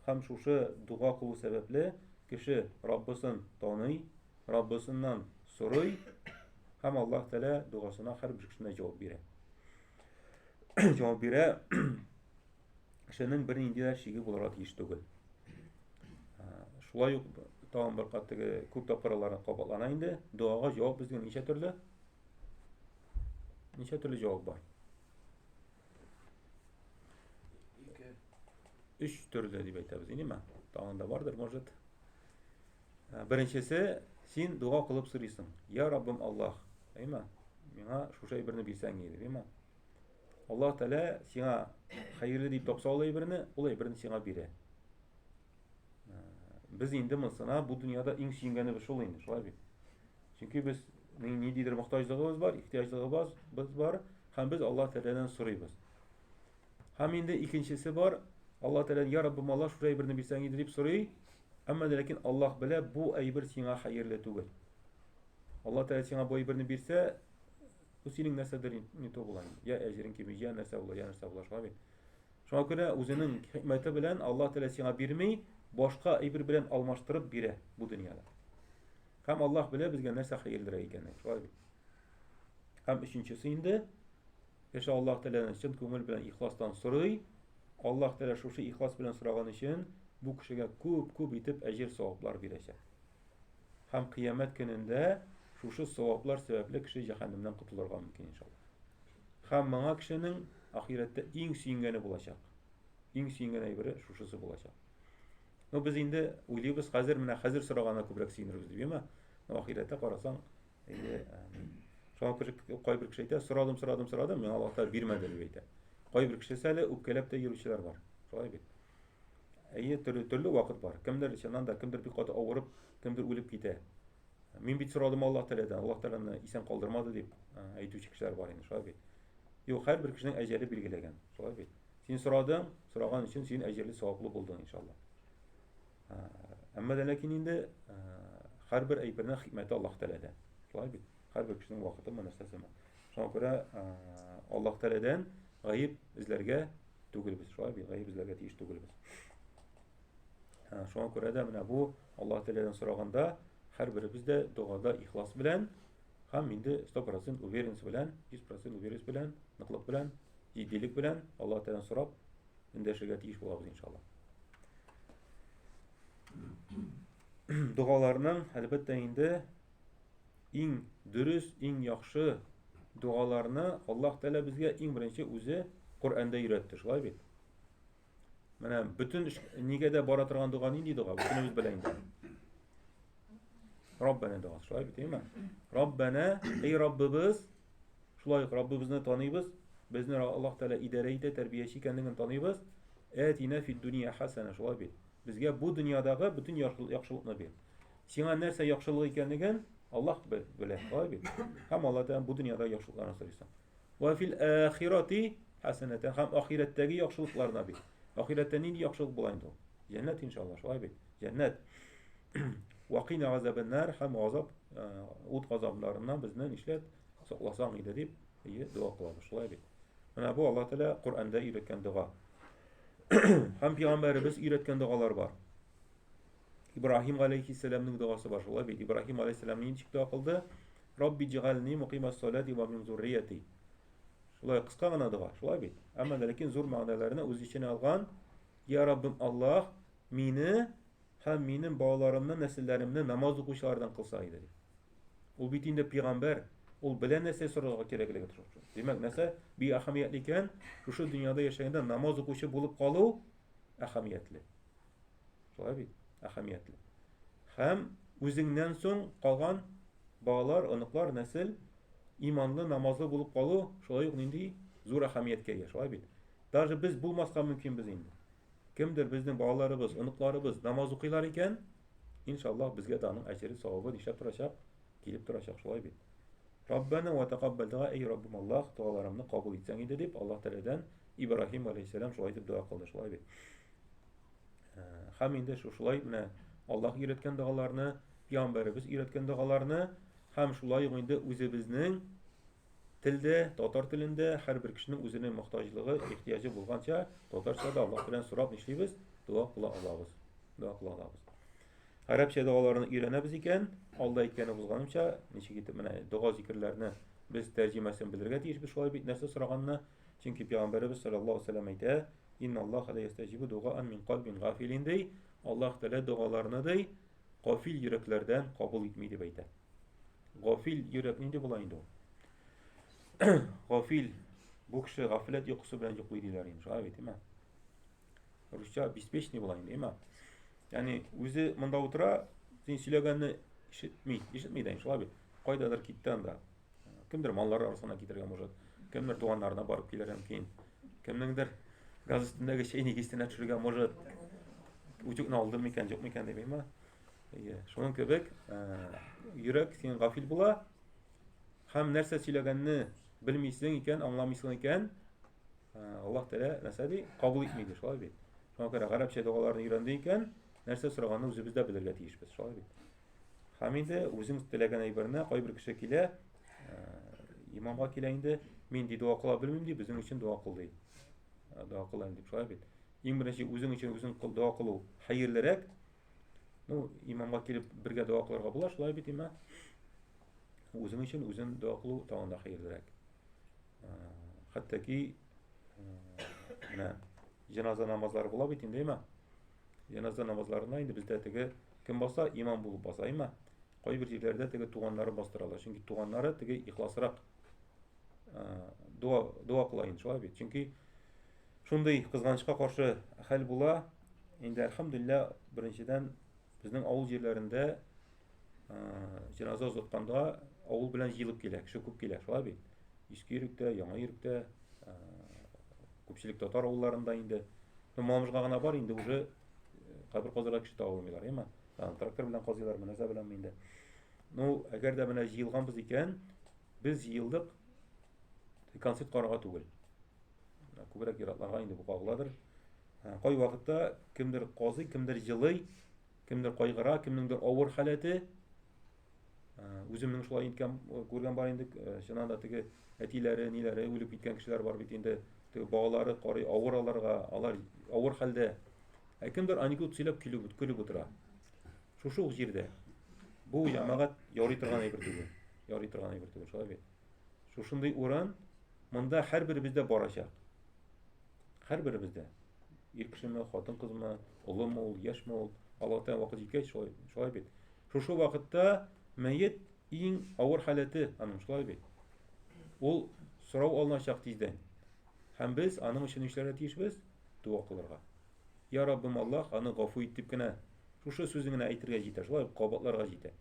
Speaker 1: Һәм шушы дуа кылу сәбәпле кеше Раббысын таный, Раббысыннан сорый, һәм Аллаһ Тәалә дуасына һәрбер кешенә җавап бирә. Җавап бирә. Кешенең бер нинди дә шиге булырга тиеш түгел. Шулай ук тагын бер катыгы күп тапкырларны кабатлана инде. Дуага җавап безгә ничә төрле? Ничә төрле җавап бар? 3 төрле дип әйтәбез, инеме? Тагын да бардыр, может. Беренчесе, син дуа кылып сорыйсың. Я Раббым Аллаһ, әйме? Миңа шушы әйберне бирсәң иде, әйме? Аллаһ Тәала сиңа хәерле дип тапса ул әйберне, ул әйберне сиңа бирә. Biz инде монсына бу дөньяда иң сөйгәнебез шул инде, шулай бит. Чөнки без ниндидер мохтаҗлыгыбыз бар, ихтиҗлыгыбыз бар, һәм без Аллаһ Тәаләдән сорыйбыз. Һәм инде икенчесе бар, Аллаһ Тәалә я Раббым Аллаһ шушы әйберне бирсәң иде дип сорый, әмма ләкин Аллаһ белә бу әйбер сиңа хәерле түгел. Аллаһ Тәалә сиңа бу әйберне бирсә, бу синең нәрсәдер инде була. Я әҗрин кими, я нәрсә була, шулай бит. Шуңа күрә үзенең хикмәте белән Аллаһ Тәалә сиңа бирми, башка әйбер белән алмаштырып бирә бу дөньяда. Һәм Аллаһ белә безгә нәрсә хәерлерәк икәнен, шулай бит. Һәм өченчесе инде, яшә Аллаһ Тәаләдән чын күңел белән ихластан сорый, Аллаһ Тәалә шушы ихлас белән сораган өчен бу кешегә күп итеп әҗер саваплар бирәчәк. Һәм кыямәт көнендә шушы саваплар сәбәпле кеше җәһәннәмнән котылырга мөмкин иншаллах. Һәм моңа кешенең ахирәттә иң сөйгәне булачак. Иң сөйгән әйбере шушысы булачак. Ну без инде уйлыйбыз, хәзер сораганда күбрәк сөйнербез дип, яме? Ахирәттә карасаң, шуңа күрә кайбер кеше әйтә, сорадым, миңа Аллаһ Тәала бирмәде дип әйтә. Кайбер кеше әле үпкәләп тә йөрүчеләр бар. Шулай бит. Төрле вакыт бар. Кемдер чыннан да, кемдер бик каты авырып, кемдер үлеп китә. Мин бит сорадым Аллаһ Тәаләдән, Аллаһ Тәаләне исән калдырмады дип әйтүче кешеләр бар инде, шулай бит. Юк, һәрбер кешенең әҗәле билгеләгән, шулай бит. Син сорадың, сораган өчен син әҗәле саваплы булдың иншаллах. Әмма ләкин инде һәрбер әйбернең хикмәте Аллаһ Тәаләдә. Шулай бит. Һәрбер кешенең вакыты нәрсәсе. Шуңа күрә Аллаһ Тәаләдән гаип эзләргә түгелбез, шулай бит. Гаип эзләргә тиеш түгелбез. Шуңа күрә дә менә бу Аллаһ Тәаләдән сораганда һәрберебез дә дуада ихлас белән һәм инде 100% уверенность белән, 100% уверенность белән, ныклык белән, җитдилек белән Аллаһ Тәаләдән сорап индәшергә тиеш булабыз иншаллах. Дуаларның әлбәттә инде иң дөрес, иң яхшы дуаларны Аллаһ Тәалә безгә иң беренче үзе Коръәндә өйрәтте, шулай бит. Менә бүтән нигә дә бара торган дуа нинди дуа? Бүтәнебез белән инде. Раббана дуасы, шулай бит, әйме? Раббана, эй Раббыбыз, шулай Раббыбызны таныйбыз, безне Аллаһ Тәалә идарә итә, тәрбияче икәнлеген таныйбыз. Әтина фид дөнья хасана, шулай бит. Безгә бу дөньядагы бүтән яхшылыкны бир. Сиңа нәрсә яхшылык икәнлеген Аллаһ белә, шулай бит. Һәм Аллаһ Тәалә бу дөньяда яхшылыкларны сорыйсың. Ва фил ахирати хасанатан, һәм ахирәттәге яхшылыкларны бир. Ахирәттә нинди яхшылык була инде ул? Җәннәт иншаллах, шулай бит. Җәннәт. Вакина газабан нар, һәм газап, ут газапларыннан безне нишләп сакласаң иде дип дуа кылабыз, шулай бит. Менә бу Аллаһ Тәалә Коръәндә өйрәткән дуа. Һәм пәйгамбәребез өйрәткән дуалар бар. İbrahim aleyhisselamның дуасы бар, шулай бит. Ибраһим алейхиссалам ничек дуа кылды? Рабби җгальни муқимас салати ва мин зуррияти. Шулай кыска гына дуа, шулай бит. Әмма ләкин зур мәгънәләрне үз иченә алган. Я Раббым Аллаһ, мине һәм минем балаларымны, нәселләремне намаз укучылардан кылса иде. Ул бит инде пәйгамбәр, ул белә нәрсә сорарга кирәклеген төшенә. Димәк, нәрсә би әһәмиятле икән, шушы дөньяда яшәгәндә намаз укучы булып калу әһәмиятле. Шулай бит, әһәмиятле. Һәм үзеңнән соң калган балалар, оныклар, нәсел imanlı, namazlı bulup kalı şolay uq nindi zor ahamiyetke ega, şolay bit. Даже biz bulmaska mümkün biz indi. Kimdir bizning balalarыбыз, ыныкларыбыз namaz укыйлар икән, иншаллах безгә дә аның әҗере, савабы нишләп торачак, килеп торачак, шулай бит. Раббана ва тaqabbal дуа, эй Раббым Аллаһ, дуаларымны кабул итсәң иде дип, Аллаһ Тәгаләдән Ибраһим алейһиссалам шулай дип дуа кылды, шулай бит. Һәм инде шулай менә Аллаһ өйрәткән дуаларны, Пәйгамбәребез өйрәткән дуаларны һәм шулай ук инде үзебезнең телдә, татар телендә һәрбер кешенең үзенең мохтаҗлыгы, ихтияҗы булганча, татарчада Аллаһ белән сорап нишлибез? Дуа кыла алабыз. Дуа кыла алабыз. Арабча дуаларны өйрәнәбез икән, алда әйткәне булганымча, ничек итеп менә дуа зикрләрне без тәрҗемәсен белергә тиешбез, шулай бит нәрсә сораганны. Чөнки Пәйгамбәребез саллаллаһу алейһи ва сәллям әйтә: "Инна Аллаһа ла ястаҗибу дуаан мин калбин гафилин" ди. Аллаһ Тәгалә дуаларны ди, гафил йөрәкләрдән кабул итми дип әйтә. Гафил йөрәк нинди була инде ул? Гафил, бу кеше гафләт йокысы белән йоклый диләр инде, шулай битме? Русча беспечный була инде, әйме? Ягъни үзе монда утыра, син сөйләгәнне ишетми дә, шулай бит. Кайдадыр китте анда. Кемдер маллары арасына китергән может, кемдер туганнарына барып килергән мөмкин. Кемнеңдер газ өстендәге чәйник истенә төшергән может. Утыкны алдым микән, юк микән дип әйме? Шуның кебек, йөрәк син гафил була, һәм нәрсә сөйләгәнне белмисең икән, аңламыйсың икән, Аллаһ Тәгалә нәрсә ди? Кабул итми ди, шулай бит. Шуңа күрә гарәпчә дуаларны өйрәнде икән, нәрсә сораганны үзебез дә белергә тиешбез, шулай бит. Һәм инде үзең теләгән әйберне кайбер кеше килә, имамга килә инде, мин ди дуа кыла белмим ди, безнең өчен дуа кыл ди. Дуа кылам дип, шулай бит. Иң беренче үзең өчен үзең дуа кылу хәерлерәк. Ну, имамга килеп бергә дуа кылырга була, шулай бит, име? Үзең өчен үзең дуа кылу тагын да хәерлерәк. Хәтта ки менә җеназа намазлары була бит инде, әйме? Җеназа намазларына инде бездә теге кем баса, имам булып баса, әйме? Кайбер җирләрдә теге туганнары бастыралар, чөнки туганнары теге ихласрак дуа кыла инде, шулай бит. Чөнки шундый кызганычка каршы хәл була. Инде әлхәмдүлилләһ, беренчедән безнең авыл җирләрендә җеназа узатканда авыл белән җыелып килә, кеше күп килә, шулай бит. Иске Йөрәктә, Яңа Йөрәктә, күпчелек татар авылларында инде. Малымызга гына бар инде уже кабер казырга кеше табылмыйлар, әйме? Трактор белән казыйлар, менә белән инде. Ну, әгәр дә менә җыелганбыз икән, без җыелдык концерт карарга түгел. Күбрәк иратларга инде бу кагыладыр. Кай вакытта кемдер казый, кемдер җылый, кемдер кайгыра, кемнеңдер авыр халәте. Үземнең шулай иткән күргән бар инде, чыннан да теге әтиләре, ниләре үлеп киткән кешеләр бар бит инде. Теге балалары карый авыр аларга, алар авыр хәлдә. Кемдер анекдот сөйләп көлеп утыра. Шушы ук җирдә. Бу җәмәгать ярый торган әйбер түгел. Ярый торган әйбер түгел, шулай бит. Шушындый урын монда һәрберебездә барачак. Һәрберебездә. Ир кешеме, хатын кызмы, улымы ул, яшьме ул, Аллаһ Тәгалә вакыт җиткәч шулай бит. Шушы вакытта мәйет иң авыр халәте аның, шулай бит. Ул сорау алыначак тиздән. Һәм без аның өчен эшләргә тиешбез, дуа кылырга. Я Раббым Аллаһ, аны гафу ит дип кенә шушы сүзен генә әйтергә җитә, шулай кабатларга җитә.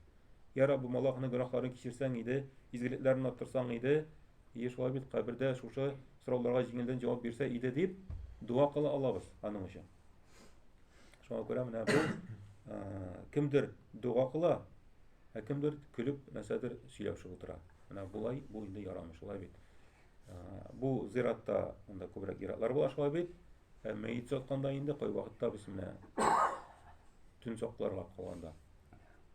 Speaker 1: Я Раббым Аллаһ, аны гөнаһларын кичерсәң иде, изгелекләрен аттырсаң иде, шулай бит кабердә шушы сорауларга җиңелдән җавап бирсә иде дип дуа кыла алабыз аның өчен. Шуңа күрә менә бу кемдер дуа кыла, кемдер көлеп нәрсәдер сөйләшеп утыра. Менә булай, бу инде ярамый, шулай бит. Бу зиратта монда күбрәк иратлар була, шулай бит. Мәйет сатканда инде кай вакытта без менә төн сакларга калганда.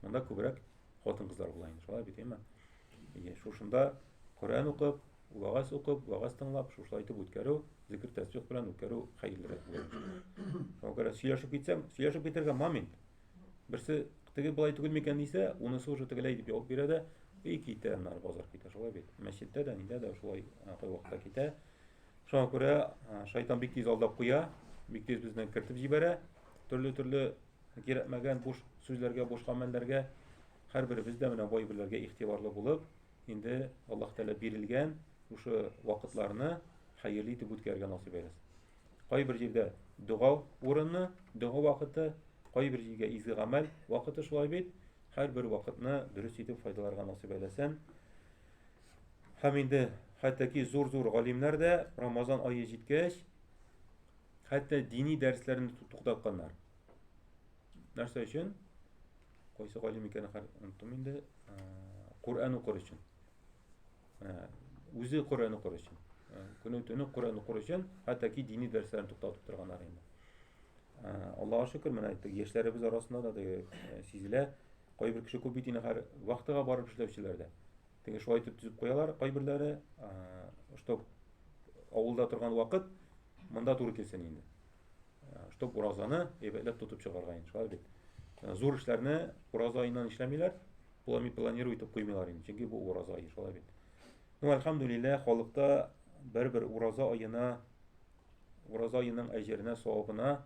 Speaker 1: Монда күбрәк хатын кызлар була инде, шулай бит, әйме? Шушында Коръән укып, вагаз укып, вагаз тыңлап, шушылай итеп үткәрү, зикр тәсбих белән үткәрү хәерлерәк була. Шуңа күрә сөйләшеп китсәм, сөйләшеп китәргә момент. Берсе теге булай түгел микән дисә, унысы уже тегеләй дип җавап бирә дә, китә, нар базар китә, шулай бит. Мәчеттә дә, нидә дә шулай кай вакытта китә. Шуңа күрә шайтан бик тиз алдап куя, бик тиз безне кертеп җибәрә. Төрле кирәкмәгән буш сүзләргә, буш гамәлләргә һәрберебез дә менә бай берләргә игътибарлы булып, инде Аллаһ Тәгалә бирелгән шушы вакытларны хәерле итеп үткәргә насыйп әйтсен. Кайбер җирдә дуа урыны, дуа вакыты, кайбер җиргә изге гамәл вакыты, шулай бит. Һәрбер вакытны дөрес итеп файдаларга насыйп әйтсен. Hem indi hattaki zor alimler de Ramazan ayı җиткәч hatta dini derslerini tutuklatkanlar. Нәрсә өчен? Кайсы галим икәнен оныттым инде. Kur'an укыр өчен. Үзе Kur'an укыр өчен. Көне төне Kur'an укыр өчен hattaki dini derslerini туктатып торганнар инде. Аллаһка шөкер, менә әйттек, яшьләребез арасында да сизелә. Кайбер кеше күп бит инде һәр вакытыга барып эшләүчеләрдә. Теге шулай итеп төзеп куялар, кайберләре, что авылда торган вакыт монда туры килсен инде. Что уразаны әйбәтләп тотып чыгарга инде, шулай бит. Зур эшләрне ураза аеннан эшләмиләр, булами планируй итеп куймыйлар инде, чөнки бу ураза ае, шулай бит. Ну, әлхәмдүлилләх, халыкта бер ураза аена, ураза аеның әҗеренә, савабына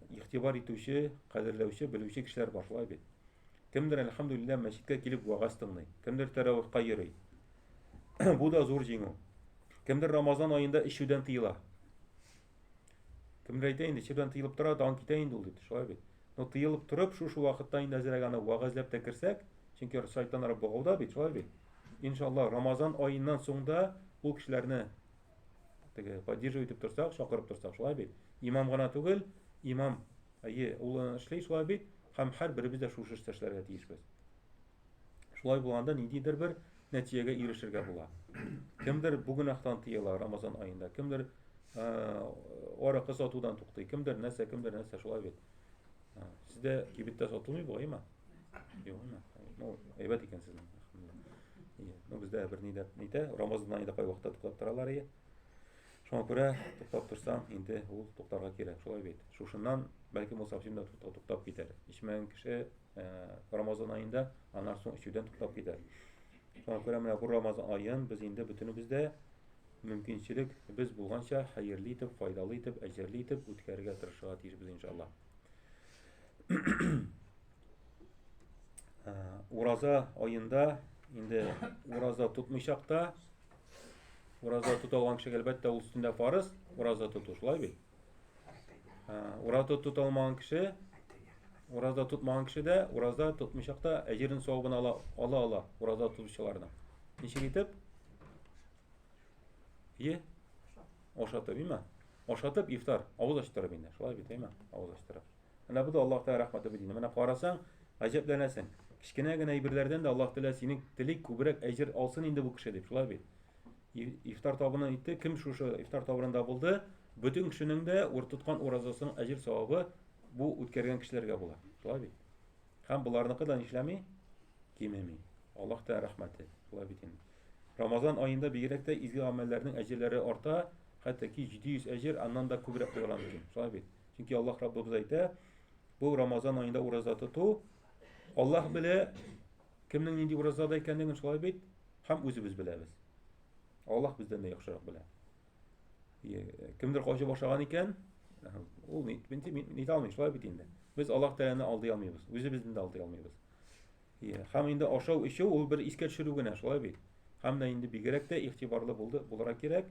Speaker 1: игътибар итүче, кадерләүче, белүче кешеләр бар, шулай бит. Кемдер, әлхәмдүлилләх, мәчеткә килеп вагаз тыңлый, кемдер тәравихка йөрий. Бу да зур җиңү. Кемдер Рамазан аенда ишүдән тыела. Кемдер әйтә инде, ишүдән тыелып тора, дан китә инде ул дип, шулай бит. Но тыелып турып, шу вакытта инде әзрәк аны вагазлап та кирсәк, чөнки шайтаннар бугауда бит, шулай бит. Иншаллах, Рамазан аеннан соң да ул кешеләрне теге поддерживать итеп торсак, чакырып торсак, шулай бит. Имам гына түгел, имам ул эшли, шулай бит. Һәм һәр беребез дә шушы эшләргә тиешбез. Шулай булганда ниндидер бер нәтиҗәгә ирешергә була. Кемдер бүгенактан тыела Рамазан аенда, кемдер аракы сатудан туктый, кемдер нәрсә, шулай бит. Сездә кибеттә сатылмый бугаймы? Юкмы? Ну, әйбәт икән сезнең. Ну, бездә бер нидә, Рамазан аенда кай вакытта туктап торалар иде. Шуңа күрә туктап торсаң, инде ул туктарга кирәк, шулай бит. Шушыннан бәлки мусафирдән да туктап китәр. Ичмәгән кеше Рамазан аенда аннан соң ичүдән туктап китәр. Шуңа күрә менә бу Рамазан аен без инде бөтенебездә мөмкинчелек без булганча хәерле итеп, файдалы итеп, әҗерле итеп үткәрергә тырышырга тиешбез иншаллах. Ураза аенда инде ураза тутмыйчак та, ураза туталган кешегә әлбәттә ул өстендә фарыз, ураза туту, шулай бит. Ураза туталмаган кеше, ураза тутмаган кеше дә, ураза тутмыйчак та әҗерен савабын ала, ураза тутучылардан. Ничек итеп? Ашатып, име? Ашатып ифтар, авыз ачтырып инде, шулай бит, име? Авыз ачтырып. Менә бу да Аллаһ Тәгалә рәхмәте бит инде. Менә карасаң, гаҗәпләнәсең. Кичкенә генә әйберләрдән дә Аллаһ Тәгалә синең телик күбрәк әҗер алсын инде бу кеше дип, шулай бит. Ифтар табына итте, кем шушы ифтар табында булды, бүтән кешенең дә туткан уразасының әҗер савабы бу үткәргән кешеләргә була. Шулай бит. Һәм буларныкы да нишләми? Кимеми. Аллаһ Тәгалә рәхмәте, шулай бит инде. Рамазан аенда бигрәк тә изге амәлләрнең әҗерләре арта, хәтта ки 700 әҗер аннан да күбрәк булган мөмкин. Шулай бит. Чөнки Аллаһ Раббыбыз әйтә, бу Рамазан аенда ураза тоту, Аллаһ белә кемнең нинди уразада икәнлеген, шулай бит, һәм үзебез беләбез. Аллаһ бездән дә яхшырак белә. Кемдер качы башлаган икән, ул нит алмый, шулай бит инде. Без Аллаһ Тәгаләне алдый алмыйбыз, үзебездән дә алдый алмыйбыз. Һәм инде ашау ичү ул бер искә төшерү генә, шулай бит. Һәм дә инде бигрәк тә игътибарлы булырга кирәк.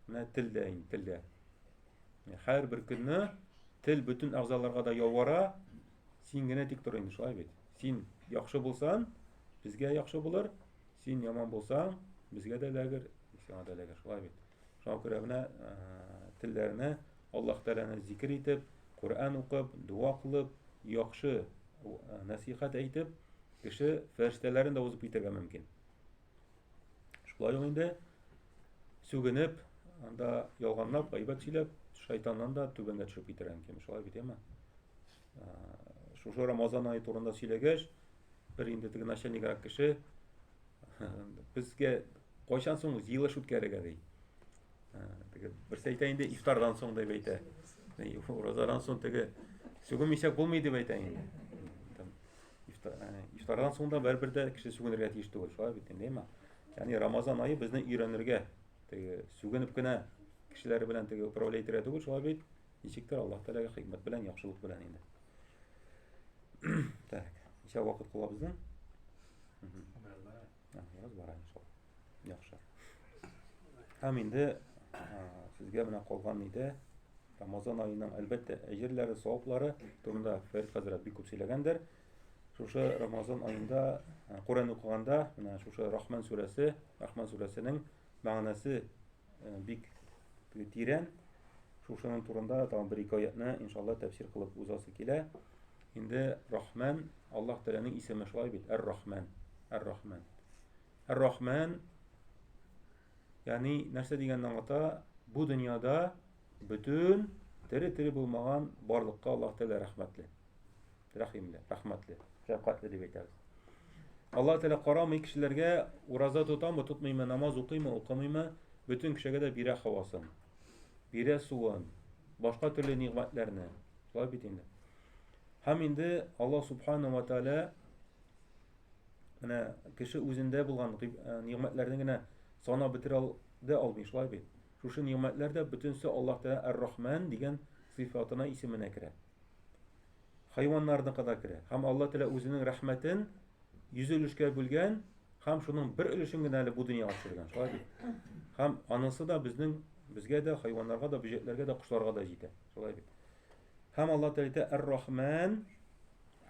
Speaker 1: Менә телдә. Һәр бер көнне тел бүтән әгъзаларга да ялвара, син генә тик тор инде, шулай бит. Син яхшы булсаң, безгә яхшы булыр. Син яман булсаң, безгә дә ләгер, сиңа да ләгер, шулай бит. Шуңа күрә менә телләрне Аллаһ Тәгаләне зикр итеп, Кур'ан укып, дуа кылып, яхшы насихат әйтеп, кеше фәрештәләрен дә узып китәргә мөмкин. Шулай ук инде сүгенеп, анда ялганлап, гайбәт сөйләп, шайтаннан да түбәнгә төшеп китәргән кем, шулай бит, яме? Шушы Рамазан ае турында сөйләгәч, бер инде теге начальник кеше безгә кайчан соң җыелыш үткәрергә ди. Теге берсе әйтә инде ифтардан соң дип әйтә. Уразадан соң теге сүгенмичәк булмый дип әйтә инде. Ифтардан соң да бербер дә кеше сүгенергә тиеш түгел, шулай бит инде, яме? Ягъни Рамазан ае безне өйрәнергә, теге сүгенеп кенә кешеләр белән теге управлять итәргә түгел, шулай бит. Ничектер Аллаһ Тәгаләгә хикмәт белән, яхшылык белән инде. Так, ничә вакыт кала безнең? Biraz бар иншалла. Яхшы. Һәм инде сезгә менә калган иде Рамазан аеның әлбәттә әҗерләре, саваплары турында Фәрит хәзрәт бик күп сөйләгәндер. Şuşa Ramazan ayında Kur'an okuganda şuşa Rahman suresining ma'nasi bik tiren. Şuşanın turunda tam bir hikayetini inşallah tefsir kılıp uzası kile. Şimdi Rahman Allah Teala'nın ismi şulay bit. Er-Rahman. Er-Rahman. Er-Rahman yani нәрсә дигәнне аңлата? Bu dünyada bütün tiri bulmagan barlıkka Allah Teala rahmetli. Rahimli, rahmetli, şefkatli diye aytабыз. Allah Teala karamay kişilerge uraza tutamı, tutmayma, namaz okuyma, okumayma, bütün kişiye de bire havasın, bire suun, başka türlü nimetlerini. Şulay bitinde. Hem indi Allah Subhanahu ve Teala kişi özünde bulgan nimetlerden gene sana bitir almay, şulay bit. Şu nimetlerde bütünse Allah Teala Er-Rahman diyen sıfatına isimine kire. Hayvanlarına kadar kire. Hem Allah Teala özünün rahmetin 100 ülüşke bölgen, hem şunun bir ülüşün gene bu dünyaya açırgan. Şulay bit. Hem anısı da bizge de hayvanlarga da, böceklerge de, kuşlarga da jite. Şulay bit. Hem Allah Teala Er-Rahman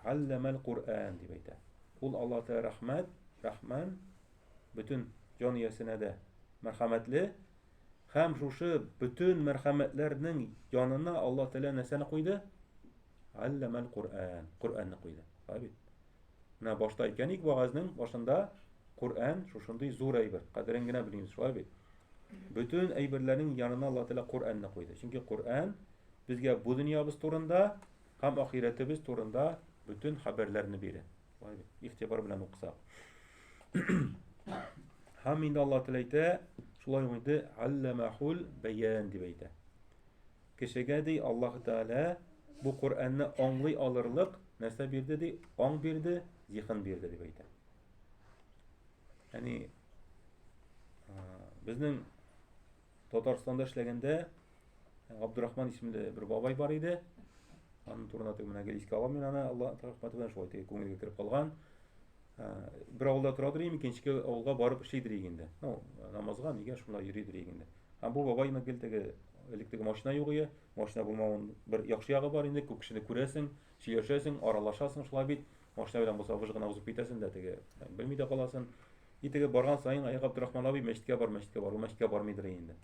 Speaker 1: allemel Kur'an diye ayta. Ul Allah Teala Rahman bütün caniyesine de merhametli. Hem şuşu bütün merhametlerinin yanına Allah Teala nesini koydu? Allemel Kur'an. Kur'an'ı koydu. Tabi. Ne baştayken ilk vaazının başında Kur'an şuşunday zor eyber. Kaderengine biliniz. Tabi. Bütün eyberlerin yanına Allah Teala Kur'an'ı koydu. Çünkü Kur'an bizge bu dünyamız turunda hem ahiretimiz turunda bütün haberlerini verir. Tabi. İhtibar bilen okusak. Hem indi Allah Teala şulay oydu allemahul beyan diye ayta. Kişiге dey Allah Teala bu Kur'an'ı anlay alırlık näse birdi dey, an birdi, zihin birdi diye ayta. Yani bizning Tataristonda işlegende Abdurrahman isminde bir babay var idi. Onun turuna tümüne gelişke alam men ana Allah rahmeti bilen şulay tey көңелгә kirip kalgan. Bir avulda turadır emi, ikinci avulga barıp şeydir eginde. Namazga nege şunday yürüdür eginde. Hem bu babayına geltegi elektrik maşina yok ya, maşina bulmağın bir yaxşı yağı var indi, köp kişini күрәсең, сөйләшәсең, аралашасың шулай бит. Maşina белән булса выжыгына узып китәсең дә теге, белми дә каласың. Итеге барган сайын Аяк Абдурахман абый мәчеткә бармыйдыр инде.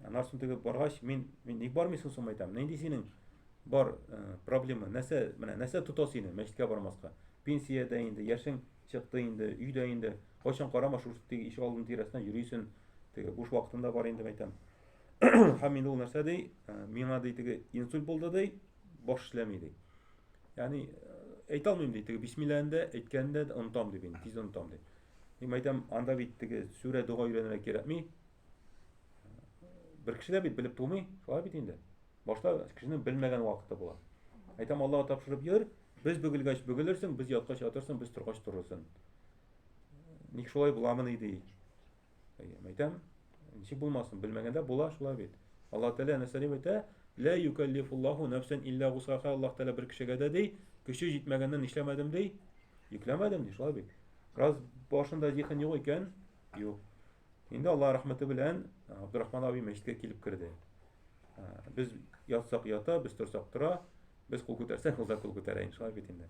Speaker 1: Аннан соң теге баргач, мин ник бармыйсың соң әйтәм. Нинди синең бар проблема? Нәрсә тота сине мәчеткә бармаска? Pensiyada indi, yaşın çıktı indi, üyde indi. Kaçan karama şu iş aldığın tirasına yürüysün. Boş vaktinde var indi aytam. Hem indi ol narsa dey, mina dey insult boldu dey, baş işlemeydi. Yani aytalmayım dey, bismillahinde aytkanda unutam dey, tiz unutam dey. Мен aytam anda bit sure dua öğrenerek gerekmi. Bir kişi de bit bilip bulmay, şolay bit indi. Başta kişinin bilmegen vakitte bular. Aytam Allah'a tapşırıp yer. Biz bugülgaç bugülürsün, biz yatkaç yatırsın, biz turgaç turursun. Ник şolay bulamın idi. Aytam, nişi bulmasın, bilmegende bula şolay bit. Allah Teala näse diп ayta? La yukellifullahu nefsen illa wusaha. Allah Teala bir kişiге de dey, kişi jitmegenden işlemedim dey, yüklemedim dey, şolay bit. Biraz başında zihin yok iken, yok. Şimdi Allah rahmeti bilen Abdurrahman abi meşitke kilip kirdi. Biz yatsak yata, biz tursak tura. Biz kul ko'tarsang, o'zlar kul ko'tarayin, shulay bitindi.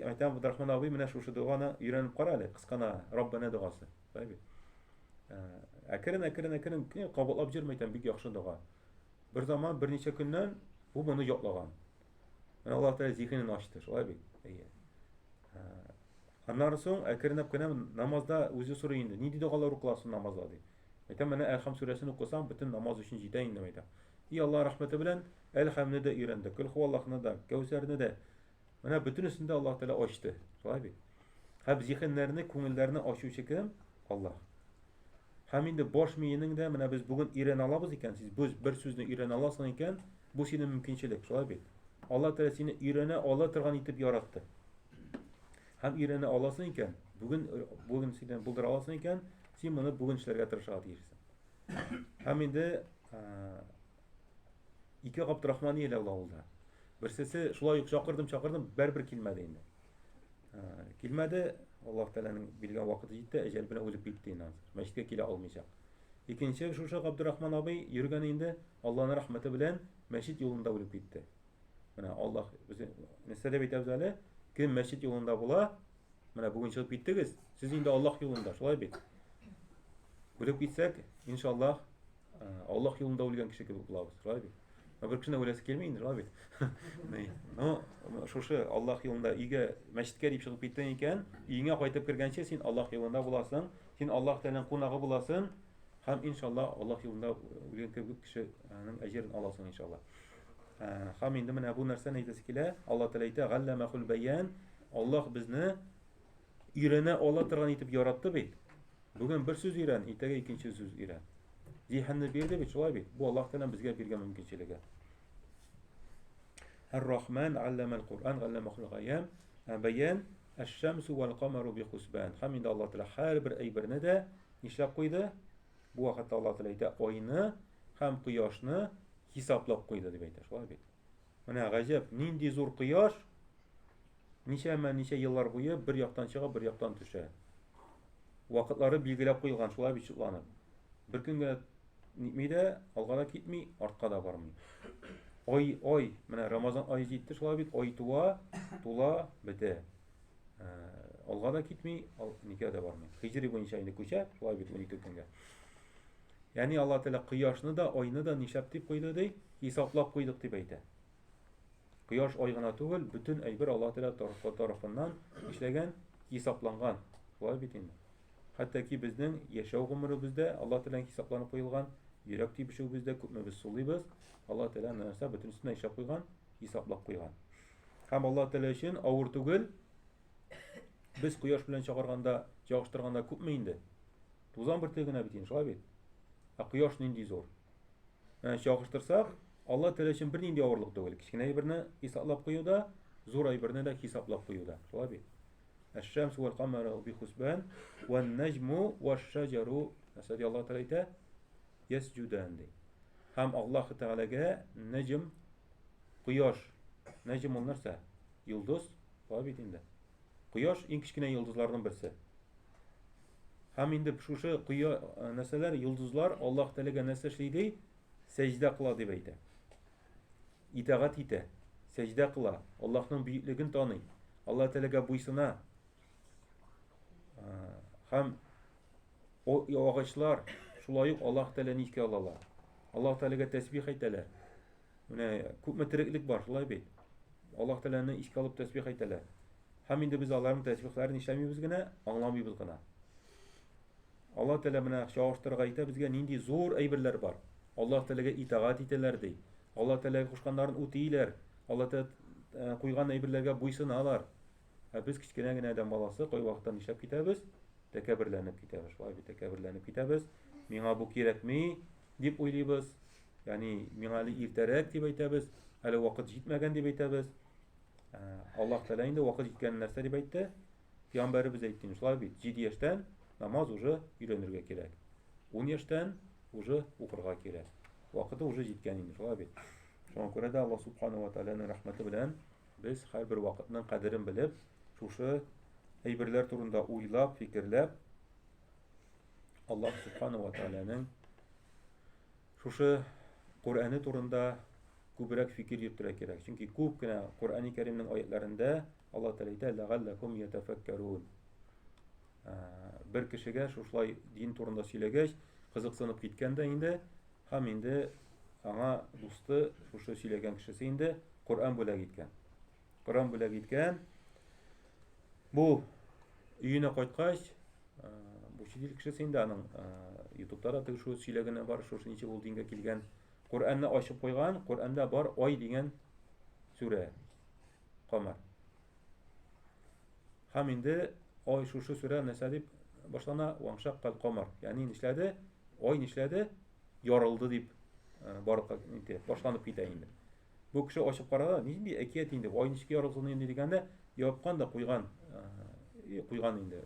Speaker 1: Aytam Abdurahmon abi mana shu duoni o'rganib qarali, qisqana Robbana duosi. Tabii. Akirin qabullab jirmay aytam bek yaxshi duo. Bir zaman bir necha kundan bu buni yo'qlagan. Mana Alloh taolo zihnini ochdi, shulay bek. Andan so'ng akirinib kunam namozda o'zi so'raydi. Nima duolar o'qilasan namozda deydi. Aytam mana Al-Ham surasini o'qisam butun namoz uchun jitayin deb aytam. Allah rahmeti bilen Elhamni de öğrendik. Kul huvallahını da, Kevser'ini de. Mana bütünüsünde Allah Teala açtı. Şolay bit. Hep zihinlerini, ko'ngillerini açuvchi kim? Allah. Hem indi boş miyinin de mana biz bugün öğren alabız iken, siz bir sözünü öğren alasın iken, bu senin mümkünçilik. Şolay bit. Allah Teala seni öğrene ala turgan itip yarattı. Hem öğrene alasın iken, bugün seni buldur alasın iken, sen bunu bugün işlerge tırışa deyirsin. Hem indi İki Abdurahman'ı ile oldu. Birsisi şulay çakırdım, bir kilmedi indi. Kilmedi, Allah Teala'nın bilgen vakti gitti, ecel bile ölüp bitti inanır. Meşte kile almayacak. İkinci şu Abdurrahman abi yürügen indi, Allah'ın rahmeti bilen meşit yolunda ölüp bitti. Yani Allah bize nesede beytevzale, Kim mescid yolunda buла, менә бүген чыгып киттегез, сез инде Аллаһ юлында, шулай бит. Үлеп китсәк, иншаллаһ, Аллаһ юлында үлгән кеше кебек булабыз, шулай бит. Бер кешене үләсе килми инде, шулай бит. Но шушы Аллаһ юлында өйгә, мәчеткә дип чыгып киттең икән, өеңә кайтып кергәнче син Аллаһ юлында буласың, син Аллаһ Тәгаләнең кунагы буласың. Һәм иншаллаһ Аллаһ юлында үлгән кебек кешенең әҗерен аласың иншаллаһ. Һәм инде менә бу нәрсәне әйтәсе килә. Аллаһ Тәгалә әйтә: "Галламахул баян". Аллаһ безне өйрәнә ала торган итеп яратты бит. Бүген бер сүз өйрән, иртәгә икенче сүз өйрән. Зиһенне бирде бит, шулай бит. Бу Аллаһ Тәгалә безгә биргән мөмкинчелеге. Ар-Рахман алламал Кур'ан галламахул баян аш-шамсу вал-камару бихусбан. Һәм инде Аллаһ Тәгалә һәрбер әйберне дә нишләп куйды? Бу вакытта Аллаһ Тәгалә әйтә, айны һәм кояшны хисаплап куйды дип әйтә, шулай бит. Менә гаҗәп, нинди зур кояш ничә еллар буе бер яктан чыга, бер яктан төшә. Вакытлары билгеләп куелган, шулай бит шутланып. Бер көнгә нитми дә, алга да китми, артка да бармый. Ай, менә Рамазан ае җитте, шулай бит, ай тула, бетә. Алга да китми, никә дә бармый. Хиҗри буенча инде күчә, шулай бит 12 көнгә. Yani Allah Teala kıyaşını da ayını da nişap diп koydu dey, hesaplap koyduk diп әйтә. Кыяш ай гына түгел, bütün әйбер Allah Teala тарафыннан эшләгән, хисапланган. Шулай бит инде. Хәтта ки безнең яшәү гомеребездә Allah Teala хисапланып куелган, йөрәк тибешүбездә күпме без сулыйбыз, Allah Teala нәрсә бөтенсен ишап куйган, хисаплап куйган. Һәм Allah Teala өчен авыр түгел, без кыяш белән чыгарганда, чагыштырганда күпме инде? Тузан бер тегенә бит инде, шулай бит. Кыяш нинди зур. Чагыштырсак, Алла Тәгалә өчен бер нинди авырлык түгел. Кичкенә әйберне хисаплап куюда, зур әйберне дә хисаплап куюда. Шулай бит. Аш-шамсу вал-камару бихусбан ван-наҗму ваш-шаҗару, әсәди Алла Тәгалә әйтә, ясҗудан ди. Һәм Аллаһ Тәгаләгә наҗм, кыяш, наҗм ул нәрсә? Йолдыз, шулай бит инде. Кыяш иң кичкенә йолдызларның берсе. Һәм инде шушы нәрсәләр, йолдызлар Аллаһ Тәгаләгә нәрсә эшли ди? Сәҗдә кыла дип әйтә. Итагать итә, сәҗдә кыла, Аллаһның бөеклеген таный, Аллаһ Тәгаләгә буйсына. Һәм агачлар шулай ук Аллаһ Тәгаләне искә алалар. Аллаһ Тәгаләгә тәсбих әйтәләр. Менә күпме тереклек бар, шулай бит. Аллаһ Тәгаләне искә алып тәсбих әйтәләр. Һәм инде без аларның тәсбихләрен ишәмибез генә, аңламыйбыз гына. Аллаһ Тәгалә менә чагыштырырга әйтә безгә нинди зур әйберләр бар. Аллаһ Тәгаләгә итагать итәләр ди. Аллаһ Тәгаләгә кушканнарын үтиләр. Аллаһ Тәгалә куйган әйберләргә буйсыналар. Без кичкенә генә адәм баласы кай вакытта нишәп китәбез? Тәкәбберләнеп китәбез. Шулай бит, тәкәбберләнеп китәбез. Миңа бу кирәкми дип уйлыйбыз. Ягъни миңа әле иртәрәк дип әйтәбез. Әле вакыт җитмәгән дип әйтәбез. Аллаһ Тәгалә инде вакыт җиткән нәрсә дип әйтте. Пәйгамбәребез әйтте, шулай бит. 7 яшьтән намаз уже өйрәнергә кирәк. 10 яшьтән уже укырга кирәк. Вакыты уже җиткән инде, шулай бит. Шуңа күрә дә Аллаһ Субханаһу ва Тәгаләнең рәхмәте белән без һәрбер вакытның кадерен белеп, шушы әйберләр турында уйлап, фикерләп, Аллаһ Субханаһу ва Тәгаләнең шушы Куръаны турында күбрәк фикер йөртергә кирәк. Чөнки күп кенә Куръани Кәримнең аятларында Аллаһ Тәгалә әйтә: "Лагаллакум ятафаккарун". Бер кешегә шулай дин турында сөйләгәч, кызыксынып киткәндә инде, һәм инде аңа дусты шушы сөйләгән кешесе инде Куръан бүләк иткән. Куръан бүләк иткән. Бу өенә кайткач, бу шидил кешесе инде аның YouTube'та да шу сөйләгәне бар, шушы ничә ул дингә килгән. Куръанны ачып куйган, Куръанда бар ай дигән сүрә. Камар. Һәм инде ай шушы сүрә нәрсә дип башлана? Ваңшаккал камар. Ягъни нишләде? Ай нишләде? Ярылды дип башланып китә инде. Бу кеше ачып карады, нинди әкият инде, ай ничек ярылсын инде дигәндә, япкан да куйган инде.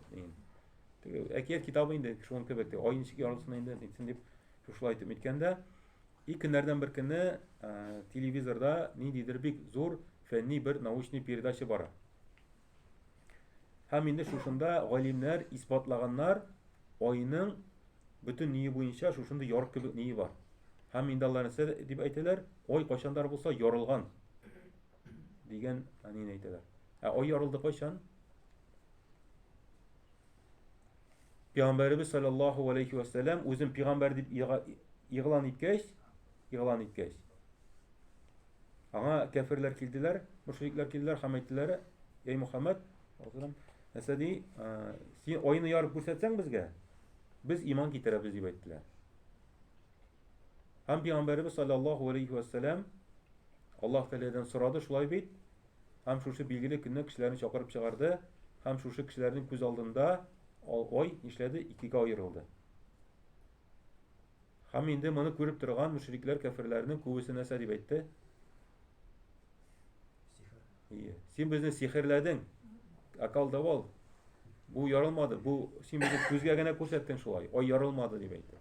Speaker 1: Әкият китабы инде, шуның кебек, ай ничек ярылсын инде дип шулай әйтеп иткәндә, көннәрдән бер көнне телевизорда ниндидер бик зур фәнни бер научный передача бара. Һәм инде шушында галимнәр исбатлаганнар, айның bütün ние буенча шушында ярык кебек ние бар. Һәм инде алар нәрсә дип әйтәләр? Ай кайчандар булса ярылган дигән әйтәләр. Oy yarıldı kaçan? Peygamberimiz sallallahu aleyhi ve sellem özün peygamber deyip ilan etkeş. Ama kafirler kildiler, müşrikler kildiler, hamettiler. Ey Muhammed, mesela sen oyunu yarıp görsetsen bizge, biz iman getiririz deyip ettiler. Hem Peygamberimiz sallallahu aleyhi ve sellem Allah Teala'dan soradı, şulay bit. Hem şu bilgili günde kişilerini çakırıp çıkardı. Hem şu kişilerin göz aldığında oy işledi, ikiye ayrıldı. Hem indi bunu görüp durgan müşrikler kafirlerinin kuvvesi nasıl deyip etti? Sen bizni sihirledin. Akal ol. Bu yarılmadı. Bu sen bizi gözge gene ko'rsatding şulay. Oy yarılmadı deyip etti.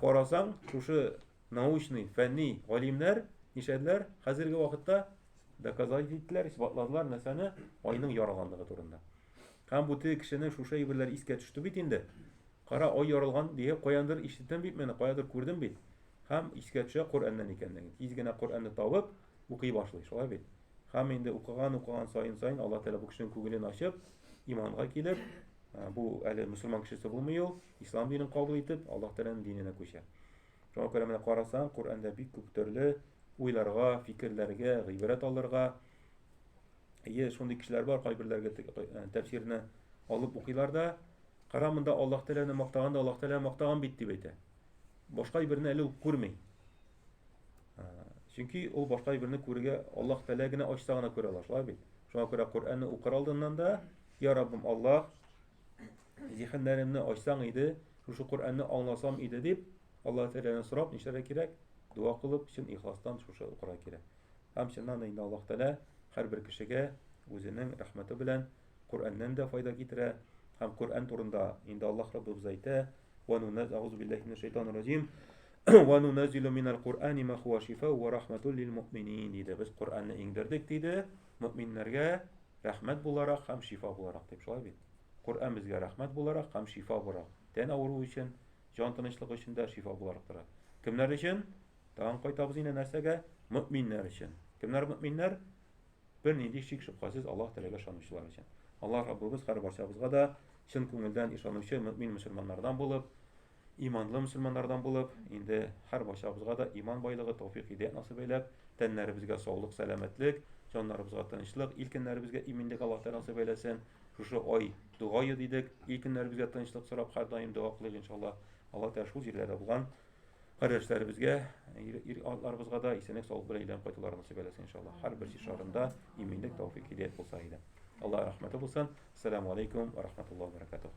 Speaker 1: Qarasan, şu nauşni, fenni alimler nişediler. Hazırgi vaqtda dokazat ettiler, isbatladılar nesani oyning yaralganligi turunda. Hem bu kişinin şu ibirler isga tushdi bit endi. Qara oy yaralgan diye qo'yandir eshitdim bit, meni qo'yadir ko'rdim bit. Hem isga tusha Qur'ondan ekanligi. Tezgina Qur'onni topib o'qiy boshlaydi, shulay bit. Hem endi o'qigan sayin Alloh taolo bu kishining ko'nglini ochib, iymonga kelib, bu hali musulmon kishisi bo'lmayu, islom dinini qabul etib, Alloh taolaning dinine ko'char. Shunga ko'ra mana qarasan, Qur'onda bir ko'p turli o'ylarga, fikrlarga, g'ibrat olirga, shunday kishilar bor, qaybirlarga tafsirini olib o'qiylarda, qaramında Alloh taolani maqtaganda Alloh taolo maqtagan bit deb aytadi. Boshqa birini hali ko'rmay. Chunki u boshqa birini ko'riga Alloh taolagina ochsagina ko'ra oladi, shulay bit. Shunga ko'ra Qur'onni o'qir oldindan da, ya Rabbim Alloh zihnlarimni ochsang edi, shu Qur'onni anglasam edi deb Alloh taoladan so'rab, nishara kerak? Duo qilib, chin ixlosdan shu o'qira kerak. Ham shundan endi Alloh taolo har bir kishiga o'zining rahmati bilan Qur'ondan da foyda keltira. Ham Qur'on turunda endi Alloh Rabbimiz aytadi: "Va nunazzilu billahi minash shaytonir rojim va nunazzilu minal Qur'ani ma huwa shifaa'un va rahmatun lil mu'minin." deydi. Biz Qur'onni ingdirdik deydi. Mu'minlarga rahmat bo'laroq ham shifo bo'laroq deb shulay bit. Qur'on bizga rahmat bo'laroq ham shifo bo'laroq. Tan avruv uchun, jon tinchligi uchun da shifo bo'laroq turadi. Kimlar uchun? Tag'in qaytamiz yana narsaga, mu'minlar uchun. Kimlar mu'minlar? Bir nechta shik shubhasiz Alloh taolaga ishonuvchilar uchun. Alloh Rabbimiz har barchamizga da chin ko'ngildan ishonuvchi mu'min musulmonlardan bo'lib, iymonli musulmonlardan bo'lib, endi har barchamizga da iymon boyligi, tavfiq, hidoyat nasib eylab, tanlarimizga sog'lik, salomatlik, jonlarimizga tinchlik, ilkinlarimizga iymonlik Alloh taolo nasib eylesin. Şu oy duoyu dedik, ilkinlarimizga tinchlik so'rab har doim duo qilaylik inshaalloh. Alloh taolo shu yerlarda bo'lgan qarashlarimizga, iymonlarimizga da esenlik, sog'lik bilan ilam qaytularini nasib eylesin inshaalloh. Har bir ishorunda iymonlik, tavfiq, hidoyat bo'lsa edi. Alloh rahmati bo'lsin. Assalomu alaykum va rahmatullohi va barakatuh.